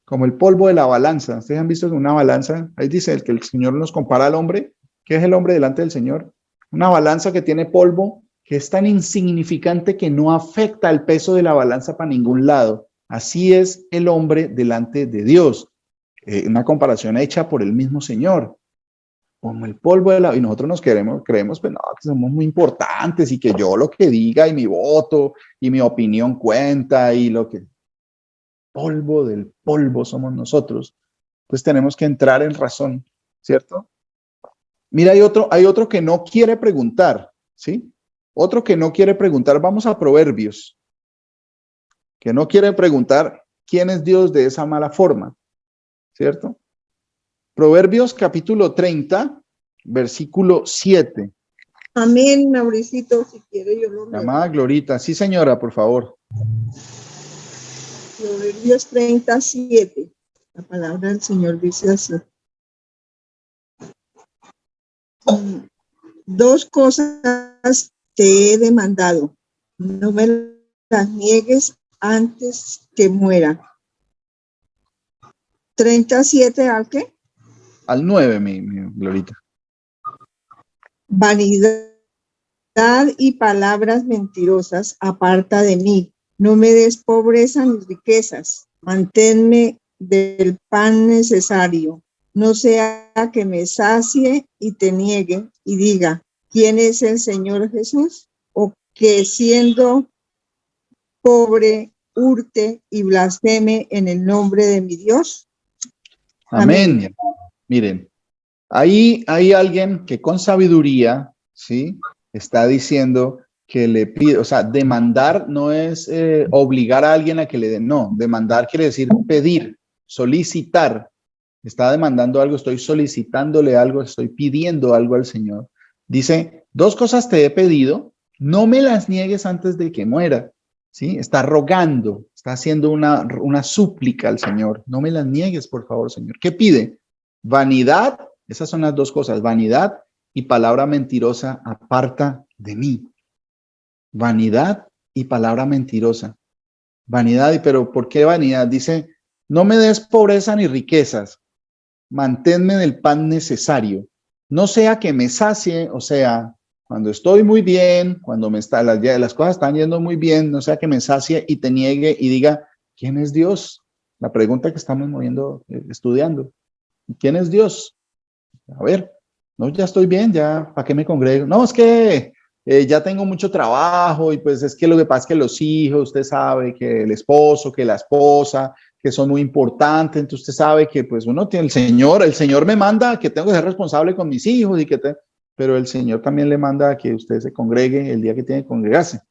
como el polvo de la balanza. ¿Ustedes han visto una balanza? Ahí dice que el Señor nos compara al hombre. ¿Qué es el hombre delante del Señor? Una balanza que tiene polvo, que es tan insignificante que no afecta el peso de la balanza para ningún lado. Así es el hombre delante de Dios. Una comparación hecha por el mismo Señor. Como el polvo de la... Y nosotros creemos, pues no, que somos muy importantes y que yo lo que diga y mi voto y mi opinión cuenta y lo que... Polvo del polvo somos nosotros. Pues tenemos que entrar en razón, ¿cierto? Mira, hay otro que no quiere preguntar, ¿sí? Otro que no quiere preguntar, vamos a Proverbios, que no quiere preguntar quién es Dios de esa mala forma, ¿cierto? Proverbios capítulo 30, versículo 7. Amén, Mauricito, si quiere yo lo leo. Llamada Glorita, sí señora, por favor. Proverbios 37. La palabra del Señor dice así. Dos cosas te he demandado. No me las niegues antes que muera. 37, ¿al qué? Al 9, mi Glorita. Vanidad y palabras mentirosas aparta de mí. No me des pobreza ni riquezas. Manténme del pan necesario. No sea que me sacie y te niegue y diga, ¿quién es el Señor Jesús? O que siendo pobre hurte y blasfeme en el nombre de mi Dios. Amén. Amén. Miren, ahí hay alguien que con sabiduría, ¿sí? Está diciendo que le pide, o sea, demandar no es obligar a alguien a que le den, no, demandar quiere decir pedir, solicitar. Está demandando algo, estoy solicitándole algo, estoy pidiendo algo al Señor. Dice, dos cosas te he pedido, no me las niegues antes de que muera. ¿Sí? Está rogando, está haciendo una súplica al Señor. No me las niegues, por favor, Señor. ¿Qué pide? Vanidad, esas son las dos cosas, vanidad y palabra mentirosa aparta de mí. Vanidad y palabra mentirosa. Vanidad, pero ¿por qué vanidad? Dice, no me des pobreza ni riquezas, manténme del pan necesario. No sea que me sacie, o sea, cuando estoy muy bien, cuando las cosas están yendo muy bien, no sea que me sacie y te niegue y diga, ¿quién es Dios? La pregunta que estamos estudiando. ¿Quién es Dios? A ver, no, ya estoy bien, ya, ¿para qué me congrego? No, es que ya tengo mucho trabajo y pues es que lo que pasa es que los hijos, usted sabe que el esposo, que la esposa, que son muy importantes, entonces usted sabe que pues uno tiene el Señor me manda que tengo que ser responsable con mis hijos pero el Señor también le manda a que usted se congregue el día que tiene que congregarse,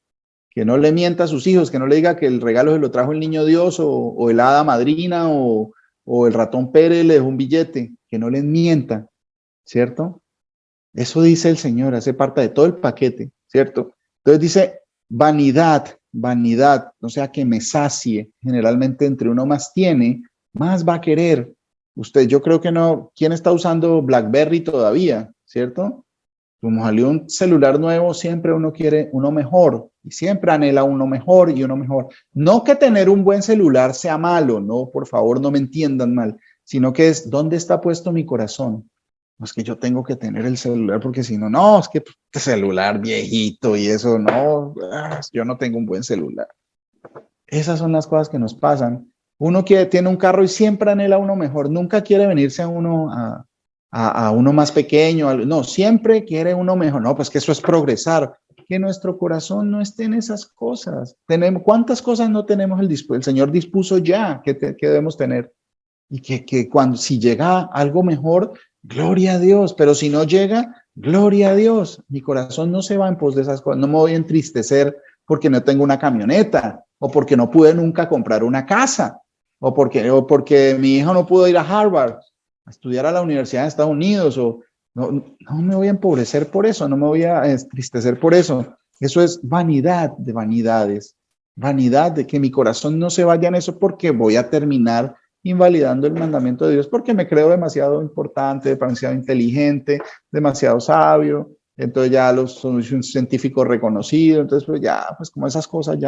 que no le mienta a sus hijos, que no le diga que el regalo se lo trajo el niño Dios o el hada madrina o el ratón Pérez le dejó un billete, que no les mienta, ¿cierto? Eso dice el Señor, hace parte de todo el paquete, ¿cierto? Entonces dice, vanidad, vanidad, o sea, que me sacie. Generalmente entre uno más tiene, más va a querer. Usted, yo creo que no, ¿quién está usando BlackBerry todavía, cierto? Como salió un celular nuevo, siempre uno quiere uno mejor y siempre anhela uno mejor y uno mejor. No que tener un buen celular sea malo, no, por favor, no me entiendan mal. sino que es, ¿dónde está puesto mi corazón? No es que yo tengo que tener el celular, porque si no, no, es que este celular viejito y eso, no, yo no tengo un buen celular. Esas son las cosas que nos pasan. Uno que tiene un carro y siempre anhela uno mejor, nunca quiere venirse a uno a uno más pequeño, no, siempre quiere uno mejor. No, pues que eso es progresar, que nuestro corazón no esté en esas cosas. ¿Cuántas cosas no tenemos el Señor dispuso ya que debemos tener? Y que cuando, si llega algo mejor, gloria a Dios, pero si no llega, gloria a Dios. Mi corazón no se va en pos de esas cosas, no me voy a entristecer porque no tengo una camioneta, o porque no pude nunca comprar una casa, o porque mi hijo no pudo ir a Harvard a estudiar a la Universidad de Estados Unidos, o no me voy a empobrecer por eso, no me voy a entristecer por eso. Eso es vanidad de vanidades, vanidad de que mi corazón no se vaya en eso porque voy a terminar invalidando el mandamiento de Dios porque me creo demasiado importante, demasiado inteligente, demasiado sabio, entonces ya soy un científico reconocido, entonces pues ya, pues como esas cosas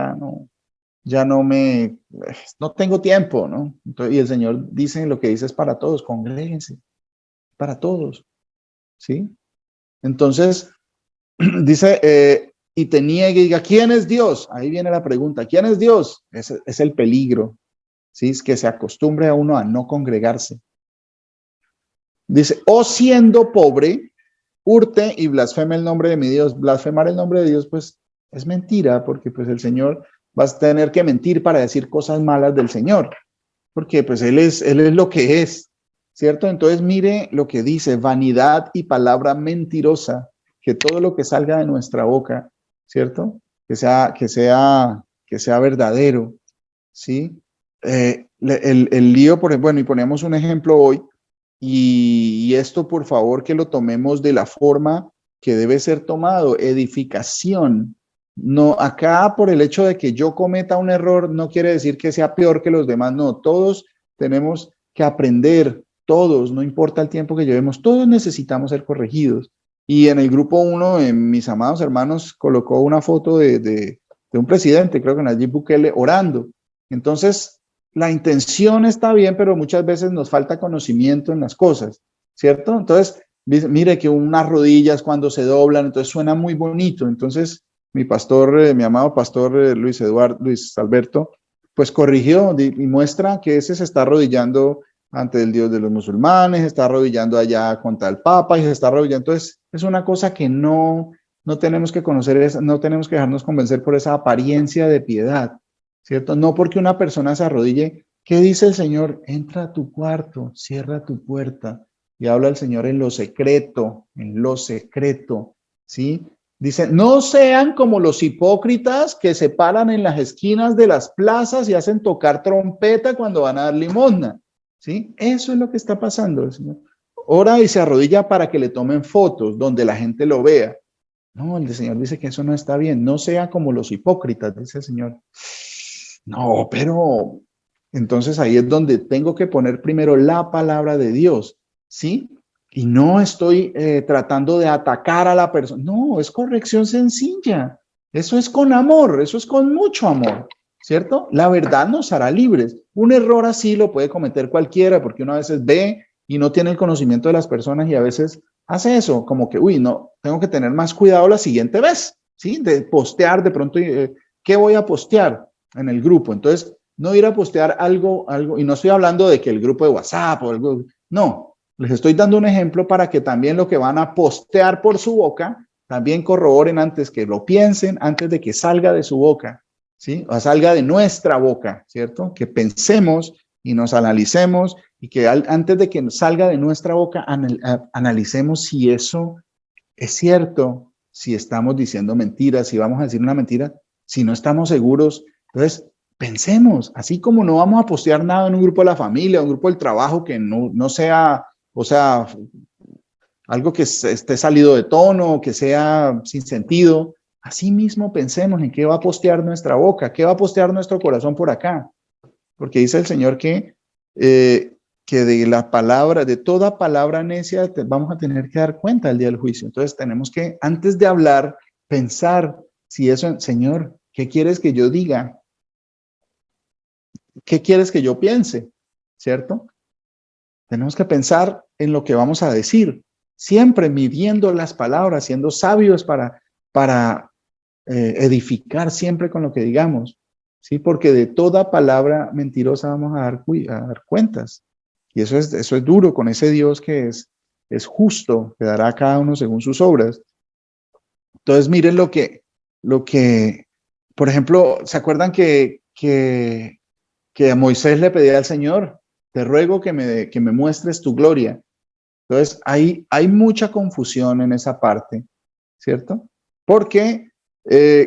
no tengo tiempo, ¿no? Entonces, y el Señor dice, lo que dice es para todos, congréguense, para todos, ¿sí? Entonces, dice, y te niegue y diga, ¿quién es Dios? Ahí viene la pregunta, ¿quién es Dios? Es el peligro, ¿sí? Es que se acostumbre a uno a no congregarse. Dice, o siendo pobre, hurte y blasfeme el nombre de mi Dios. Blasfemar el nombre de Dios, pues, es mentira, porque pues el Señor va a tener que mentir para decir cosas malas del Señor, porque pues Él es lo que es, ¿cierto? Entonces mire lo que dice, vanidad y palabra mentirosa, que todo lo que salga de nuestra boca, ¿cierto? Que sea verdadero, ¿sí? El lío, por ejemplo, bueno, y ponemos un ejemplo hoy, y esto por favor que lo tomemos de la forma que debe ser tomado, edificación. No, acá por el hecho de que yo cometa un error no quiere decir que sea peor que los demás, no, todos tenemos que aprender, todos, no importa el tiempo que llevemos, todos necesitamos ser corregidos. Y en el grupo 1, mis amados hermanos, colocó una foto de un presidente, creo que Nayib Bukele, orando. Entonces, la intención está bien, pero muchas veces nos falta conocimiento en las cosas, ¿cierto? Entonces, mire que unas rodillas cuando se doblan, entonces suena muy bonito. Entonces, mi pastor, mi amado pastor Luis Alberto, pues corrigió y muestra que ese se está arrodillando ante el Dios de los musulmanes, se está arrodillando allá contra el Papa y se está arrodillando. Entonces, es una cosa que no tenemos que conocer, no tenemos que dejarnos convencer por esa apariencia de piedad, ¿cierto? No porque una persona se arrodille. ¿Qué dice el Señor? Entra a tu cuarto, cierra tu puerta y habla el Señor en lo secreto, ¿sí? Dice, no sean como los hipócritas que se paran en las esquinas de las plazas y hacen tocar trompeta cuando van a dar limosna, ¿sí? Eso es lo que está pasando, el Señor. Ora y se arrodilla para que le tomen fotos donde la gente lo vea. No, el Señor dice que eso no está bien. No sea como los hipócritas, dice el Señor. No, pero entonces ahí es donde tengo que poner primero la palabra de Dios, ¿sí? Y no estoy tratando de atacar a la persona. No, es corrección sencilla. Eso es con amor, eso es con mucho amor, ¿cierto? La verdad nos hará libres. Un error así lo puede cometer cualquiera porque uno a veces ve y no tiene el conocimiento de las personas y a veces hace eso, como que, uy, no, tengo que tener más cuidado la siguiente vez, ¿sí? De postear de pronto, ¿qué voy a postear en el grupo? Entonces, no ir a postear algo, y no estoy hablando de que el grupo de WhatsApp o algo, no, les estoy dando un ejemplo para que también lo que van a postear por su boca, también corroboren antes que lo piensen, antes de que salga de su boca, ¿sí? O salga de nuestra boca, ¿cierto? Que pensemos y nos analicemos y que antes de que salga de nuestra boca, analicemos si eso es cierto, si estamos diciendo mentiras, si vamos a decir una mentira, si no estamos seguros. Entonces, pensemos, así como no vamos a postear nada en un grupo de la familia, un grupo del trabajo que no sea, o sea, algo que esté salido de tono, que sea sin sentido. Así mismo pensemos en qué va a postear nuestra boca, qué va a postear nuestro corazón por acá. Porque dice el Señor que de la palabra, de toda palabra necia, vamos a tener que dar cuenta el día del juicio. Entonces tenemos que, antes de hablar, pensar si eso, Señor, ¿qué quieres que yo diga? ¿Qué quieres que yo piense? ¿Cierto? Tenemos que pensar en lo que vamos a decir, siempre midiendo las palabras, siendo sabios para edificar siempre con lo que digamos, ¿sí? Porque de toda palabra mentirosa vamos a dar cuentas. Y eso es duro con ese Dios que es justo, que dará a cada uno según sus obras. Entonces, miren lo que, por ejemplo, ¿se acuerdan que a Moisés le pedía al Señor? Te ruego que me muestres tu gloria. Entonces, hay mucha confusión en esa parte, ¿cierto? Porque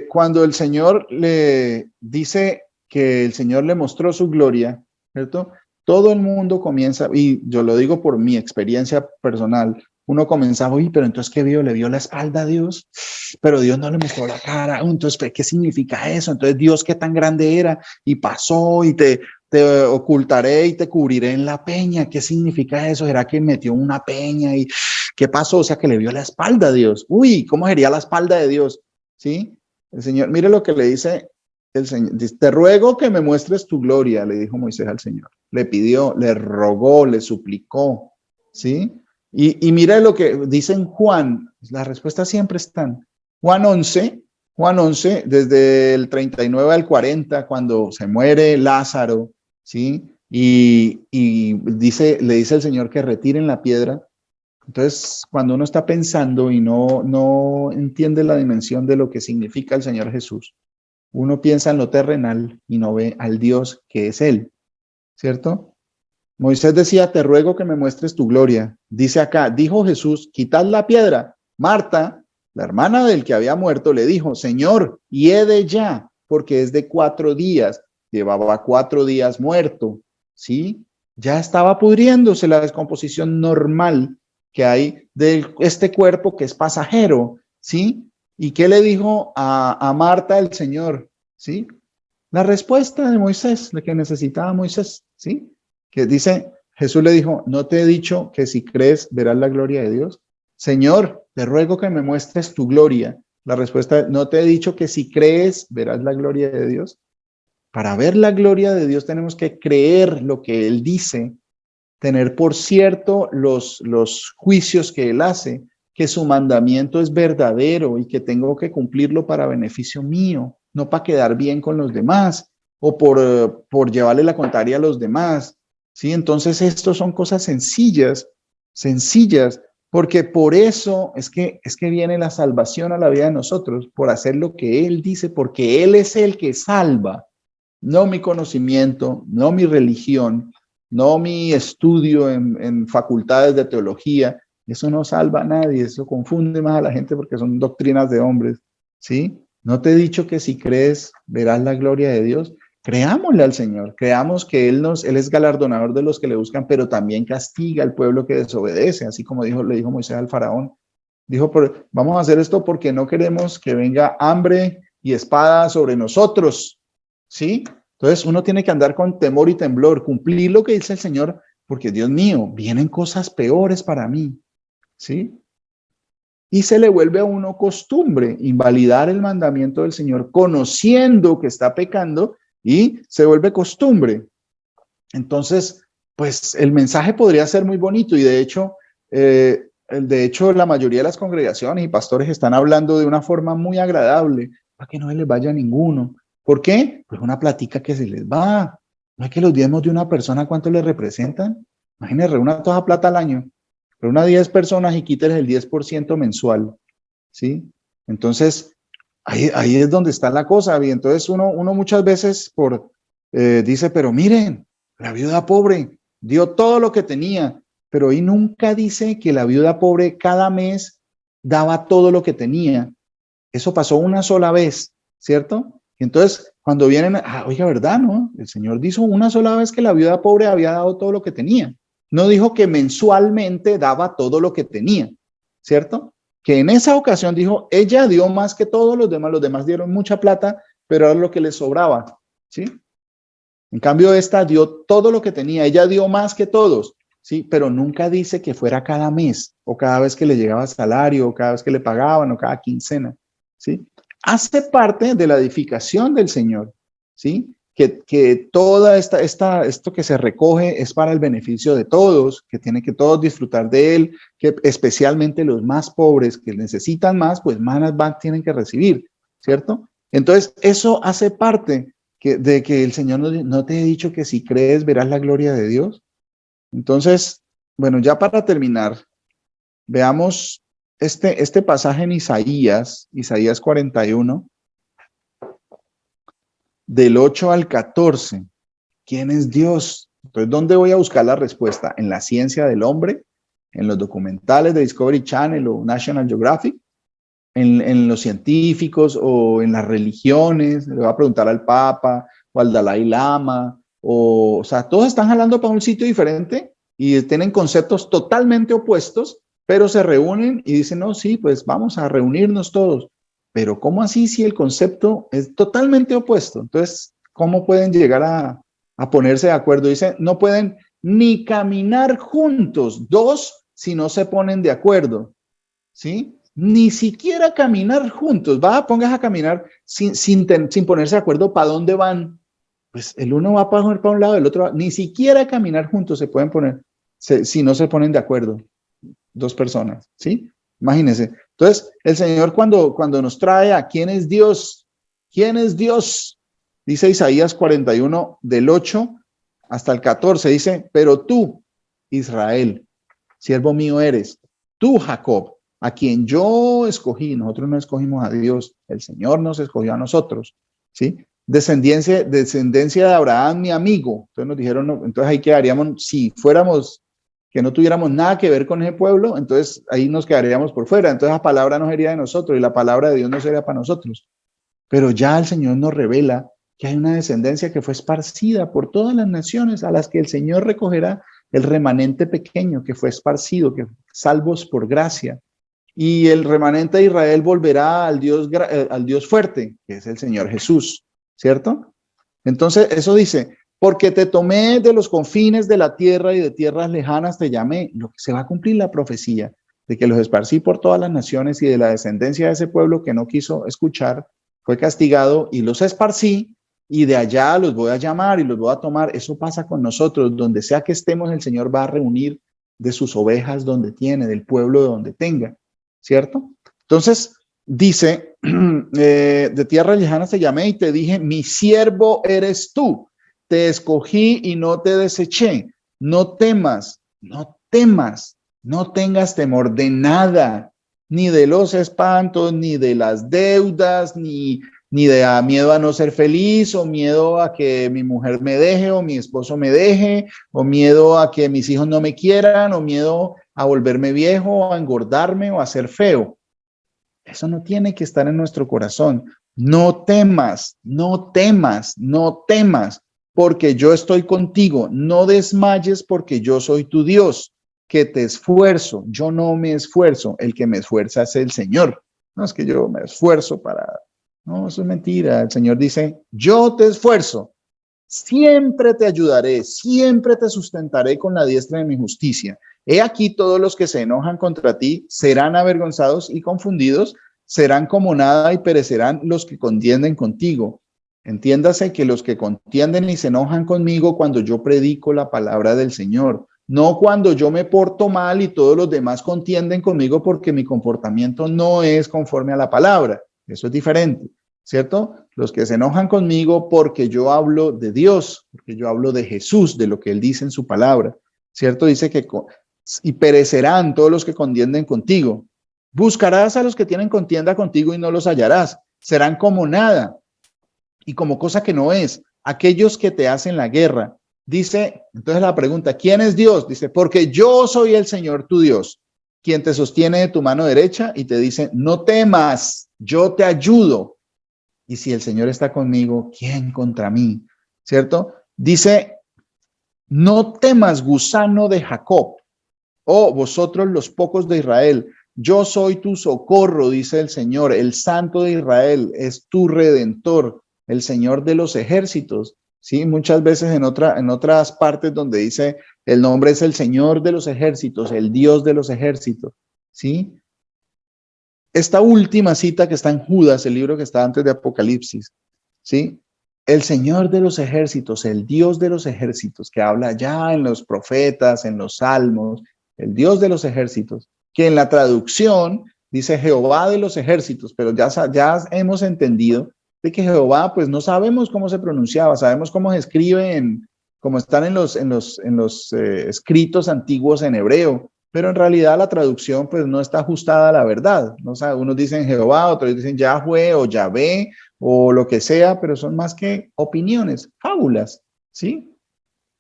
cuando el Señor le dice que el Señor le mostró su gloria, ¿cierto? Todo el mundo comienza, y yo lo digo por mi experiencia personal, uno comenzaba, uy, pero entonces, ¿qué vio? ¿Le vio la espalda a Dios? Pero Dios no le mostró la cara. Entonces, ¿qué significa eso? Entonces, Dios, ¿qué tan grande era? Y pasó y te ocultaré y te cubriré en la peña. ¿Qué significa eso? ¿Será que metió una peña? ¿Y qué pasó? O sea, que le vio la espalda a Dios. Uy, ¿cómo sería la espalda de Dios? ¿Sí? El Señor, mire lo que le dice el Señor. Dice, te ruego que me muestres tu gloria, le dijo Moisés al Señor. Le pidió, le rogó, le suplicó. ¿Sí? Y mira lo que dice en Juan. Las respuestas siempre están. Juan 11, desde el 39 al 40, cuando se muere Lázaro, ¿sí? Y le dice el Señor que retiren la piedra. Entonces, cuando uno está pensando y no entiende la dimensión de lo que significa el Señor Jesús, uno piensa en lo terrenal y no ve al Dios que es Él, ¿cierto? Moisés decía, te ruego que me muestres tu gloria. Dice acá, dijo Jesús, quitad la piedra. Marta, la hermana del que había muerto, le dijo, Señor, hiede ya, porque es de 4 días. Llevaba 4 días muerto, ¿sí? Ya estaba pudriéndose, la descomposición normal que hay de este cuerpo que es pasajero, ¿sí? ¿Y qué le dijo a Marta el Señor? ¿Sí? La respuesta de Moisés, la que necesitaba Moisés, ¿sí? Que dice, Jesús le dijo, ¿no te he dicho que si crees verás la gloria de Dios? Señor, te ruego que me muestres tu gloria. La respuesta, ¿no te he dicho que si crees verás la gloria de Dios? Para ver la gloria de Dios tenemos que creer lo que Él dice, tener por cierto los juicios que Él hace, que su mandamiento es verdadero y que tengo que cumplirlo para beneficio mío, no para quedar bien con los demás o por llevarle la contraria a los demás. ¿Sí? Entonces, estos son cosas sencillas, porque por eso es que viene la salvación a la vida de nosotros, por hacer lo que Él dice, porque Él es el que salva, no mi conocimiento, no mi religión, no mi estudio en facultades de teología. Eso no salva a nadie, eso confunde más a la gente porque son doctrinas de hombres, ¿sí? No te he dicho que si crees verás la gloria de Dios. Creámosle al Señor, creamos que Él es galardonador de los que le buscan, pero también castiga al pueblo que desobedece, así como le dijo Moisés al faraón. Dijo, vamos a hacer esto porque no queremos que venga hambre y espada sobre nosotros, ¿sí? Entonces uno tiene que andar con temor y temblor, cumplir lo que dice el Señor, porque Dios mío, vienen cosas peores para mí, ¿sí? Y se le vuelve a uno costumbre invalidar el mandamiento del Señor, conociendo que está pecando, y se vuelve costumbre. Entonces, pues el mensaje podría ser muy bonito y de hecho, la mayoría de las congregaciones y pastores están hablando de una forma muy agradable para que no se les vaya a ninguno. ¿Por qué? Pues una plática que se les va. No es que los diezmos de una persona, ¿cuánto le representan? Imagínense, reúna toda plata al año, reúna 10 personas y quíteles el 10% mensual, ¿sí? Entonces, ahí es donde está la cosa. Y entonces uno muchas veces dice, pero miren, la viuda pobre dio todo lo que tenía, pero ahí nunca dice que la viuda pobre cada mes daba todo lo que tenía. Eso pasó una sola vez, ¿cierto? Entonces, cuando vienen, oiga, ¿verdad, no? El Señor dijo una sola vez que la viuda pobre había dado todo lo que tenía. No dijo que mensualmente daba todo lo que tenía, ¿cierto? Que en esa ocasión dijo, ella dio más que todos los demás dieron mucha plata, pero era lo que les sobraba, ¿sí? En cambio, esta dio todo lo que tenía, ella dio más que todos, ¿sí? Pero nunca dice que fuera cada mes, o cada vez que le llegaba salario, o cada vez que le pagaban, o cada quincena, ¿sí? Hace parte de la edificación del Señor, ¿sí? que toda esto que se recoge es para el beneficio de todos, que tienen que todos disfrutar de él, que especialmente los más pobres que necesitan más, pues más tienen que recibir, ¿cierto? Entonces, eso hace parte de que el Señor no te ha dicho que si crees verás la gloria de Dios. Entonces, bueno, ya para terminar, veamos este pasaje en Isaías 41, del 8 al 14. ¿Quién es Dios? Entonces, ¿dónde voy a buscar la respuesta? ¿En la ciencia del hombre? ¿En los documentales de Discovery Channel o National Geographic? ¿En los científicos o en las religiones? Le voy a preguntar al Papa o al Dalai Lama. O sea, todos están jalando para un sitio diferente y tienen conceptos totalmente opuestos, pero se reúnen y dicen, no, sí, pues vamos a reunirnos todos. Pero ¿cómo así si el concepto es totalmente opuesto? Entonces, ¿cómo pueden llegar a ponerse de acuerdo? Dice, no pueden ni caminar juntos, dos, si no se ponen de acuerdo, ¿sí? Ni siquiera caminar juntos. Pongas a caminar sin ponerse de acuerdo para dónde van. Pues el uno va para un lado, el otro va. Ni siquiera caminar juntos se pueden poner, si no se ponen de acuerdo dos personas, ¿sí? Imagínense. Entonces, el Señor cuando nos trae a quién es Dios, quién es Dios, dice Isaías 41, del 8 hasta el 14, dice, pero tú, Israel, siervo mío eres, tú, Jacob, a quien yo escogí. Nosotros no escogimos a Dios, el Señor nos escogió a nosotros, ¿sí? Descendencia de Abraham, mi amigo. Entonces nos dijeron, no, entonces ahí quedaríamos, si fuéramos, que no tuviéramos nada que ver con ese pueblo, entonces ahí nos quedaríamos por fuera. Entonces la palabra no sería de nosotros y la palabra de Dios no sería para nosotros. Pero ya el Señor nos revela que hay una descendencia que fue esparcida por todas las naciones a las que el Señor recogerá el remanente pequeño que fue esparcido, que salvos por gracia. Y el remanente de Israel volverá al Dios fuerte, que es el Señor Jesús, ¿cierto? Entonces, eso dice, porque te tomé de los confines de la tierra y de tierras lejanas te llamé. Lo que se va a cumplir la profecía de que los esparcí por todas las naciones y de la descendencia de ese pueblo que no quiso escuchar, fue castigado y los esparcí y de allá los voy a llamar y los voy a tomar. Eso pasa con nosotros. Donde sea que estemos, el Señor va a reunir de sus ovejas donde tiene, del pueblo donde tenga, ¿cierto? Entonces, dice, de tierras lejanas te llamé y te dije, mi siervo eres tú. Te escogí y no te deseché. No temas, no temas, no tengas temor de nada, ni de los espantos, ni de las deudas, ni de miedo a no ser feliz, o miedo a que mi mujer me deje, o mi esposo me deje, o miedo a que mis hijos no me quieran, o miedo a volverme viejo, o a engordarme, o a ser feo. Eso no tiene que estar en nuestro corazón. No temas, no temas, no temas, porque yo estoy contigo. No desmayes, porque yo soy tu Dios, que te esfuerzo. Yo no me esfuerzo, el que me esfuerza es el Señor. No es que yo me esfuerzo para... No, eso es mentira. El Señor dice, yo te esfuerzo, siempre te ayudaré, siempre te sustentaré con la diestra de mi justicia. He aquí todos los que se enojan contra ti serán avergonzados y confundidos, serán como nada y perecerán los que contienden contigo. Entiéndase que los que contienden y se enojan conmigo cuando yo predico la palabra del Señor, no cuando yo me porto mal y todos los demás contienden conmigo porque mi comportamiento no es conforme a la palabra. Eso es diferente, ¿cierto? Los que se enojan conmigo porque yo hablo de Dios, porque yo hablo de Jesús, de lo que Él dice en su palabra, ¿cierto? Dice que y perecerán todos los que contienden contigo. Buscarás a los que tienen contienda contigo y no los hallarás. Serán como nada y como cosa que no es. Aquellos que te hacen la guerra. Dice, entonces la pregunta, ¿quién es Dios? Dice, porque yo soy el Señor tu Dios, quien te sostiene de tu mano derecha y te dice, no temas, yo te ayudo. Y si el Señor está conmigo, ¿quién contra mí? ¿Cierto? Dice, no temas, gusano de Jacob, oh vosotros los pocos de Israel, yo soy tu socorro, dice el Señor, el Santo de Israel es tu Redentor, el Señor de los ejércitos. Sí, muchas veces en otras partes donde dice el nombre es el Señor de los ejércitos, el Dios de los ejércitos. Sí. Esta última cita que está en Judas, el libro que está antes de Apocalipsis, ¿sí? el Señor de los ejércitos, el Dios de los ejércitos, que habla ya en los profetas, en los salmos, el Dios de los ejércitos, que en la traducción dice Jehová de los ejércitos, pero ya hemos entendido de que Jehová, pues no sabemos cómo se pronunciaba, sabemos cómo se escribe, como están en los escritos antiguos en hebreo, pero en realidad la traducción pues no está ajustada a la verdad. ¿No? O sea, unos dicen Jehová, otros dicen Yahweh o Yahvé o lo que sea, pero son más que opiniones, fábulas, ¿sí?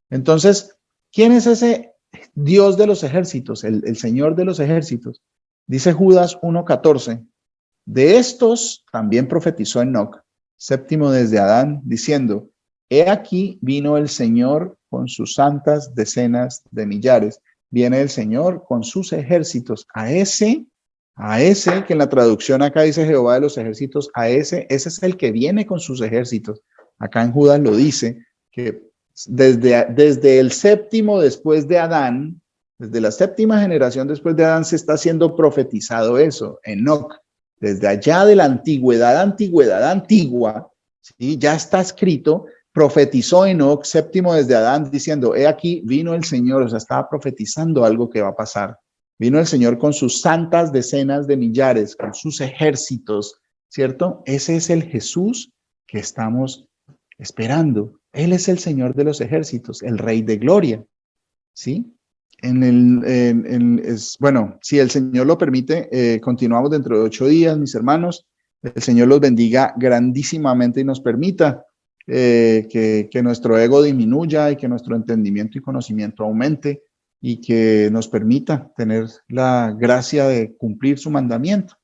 Entonces, ¿quién es ese Dios de los ejércitos, el Señor de los ejércitos? Dice Judas 1:14, de estos también profetizó Enoc, séptimo desde Adán, diciendo, he aquí vino el Señor con sus santas decenas de millares. Viene el Señor con sus ejércitos. A ese que en la traducción acá dice Jehová de los ejércitos, ese es el que viene con sus ejércitos. Acá en Judas lo dice, que desde el séptimo después de Adán, desde la séptima generación después de Adán se está haciendo profetizado eso, Enoc. Desde allá de la antigüedad antigua, ¿sí? Ya está escrito, profetizó Enoc, séptimo desde Adán, diciendo, he aquí vino el Señor, o sea, estaba profetizando algo que va a pasar. Vino el Señor con sus santas decenas de millares, con sus ejércitos, ¿cierto? Ese es el Jesús que estamos esperando. Él es el Señor de los ejércitos, el Rey de Gloria, ¿sí? Bueno, si el Señor lo permite, continuamos dentro de 8 días, mis hermanos. El Señor los bendiga grandísimamente y nos permita que nuestro ego disminuya y que nuestro entendimiento y conocimiento aumente y que nos permita tener la gracia de cumplir su mandamiento,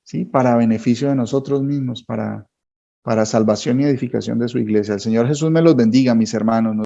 ¿sí? Para beneficio de nosotros mismos, para salvación y edificación de su iglesia. El Señor Jesús me los bendiga, mis hermanos.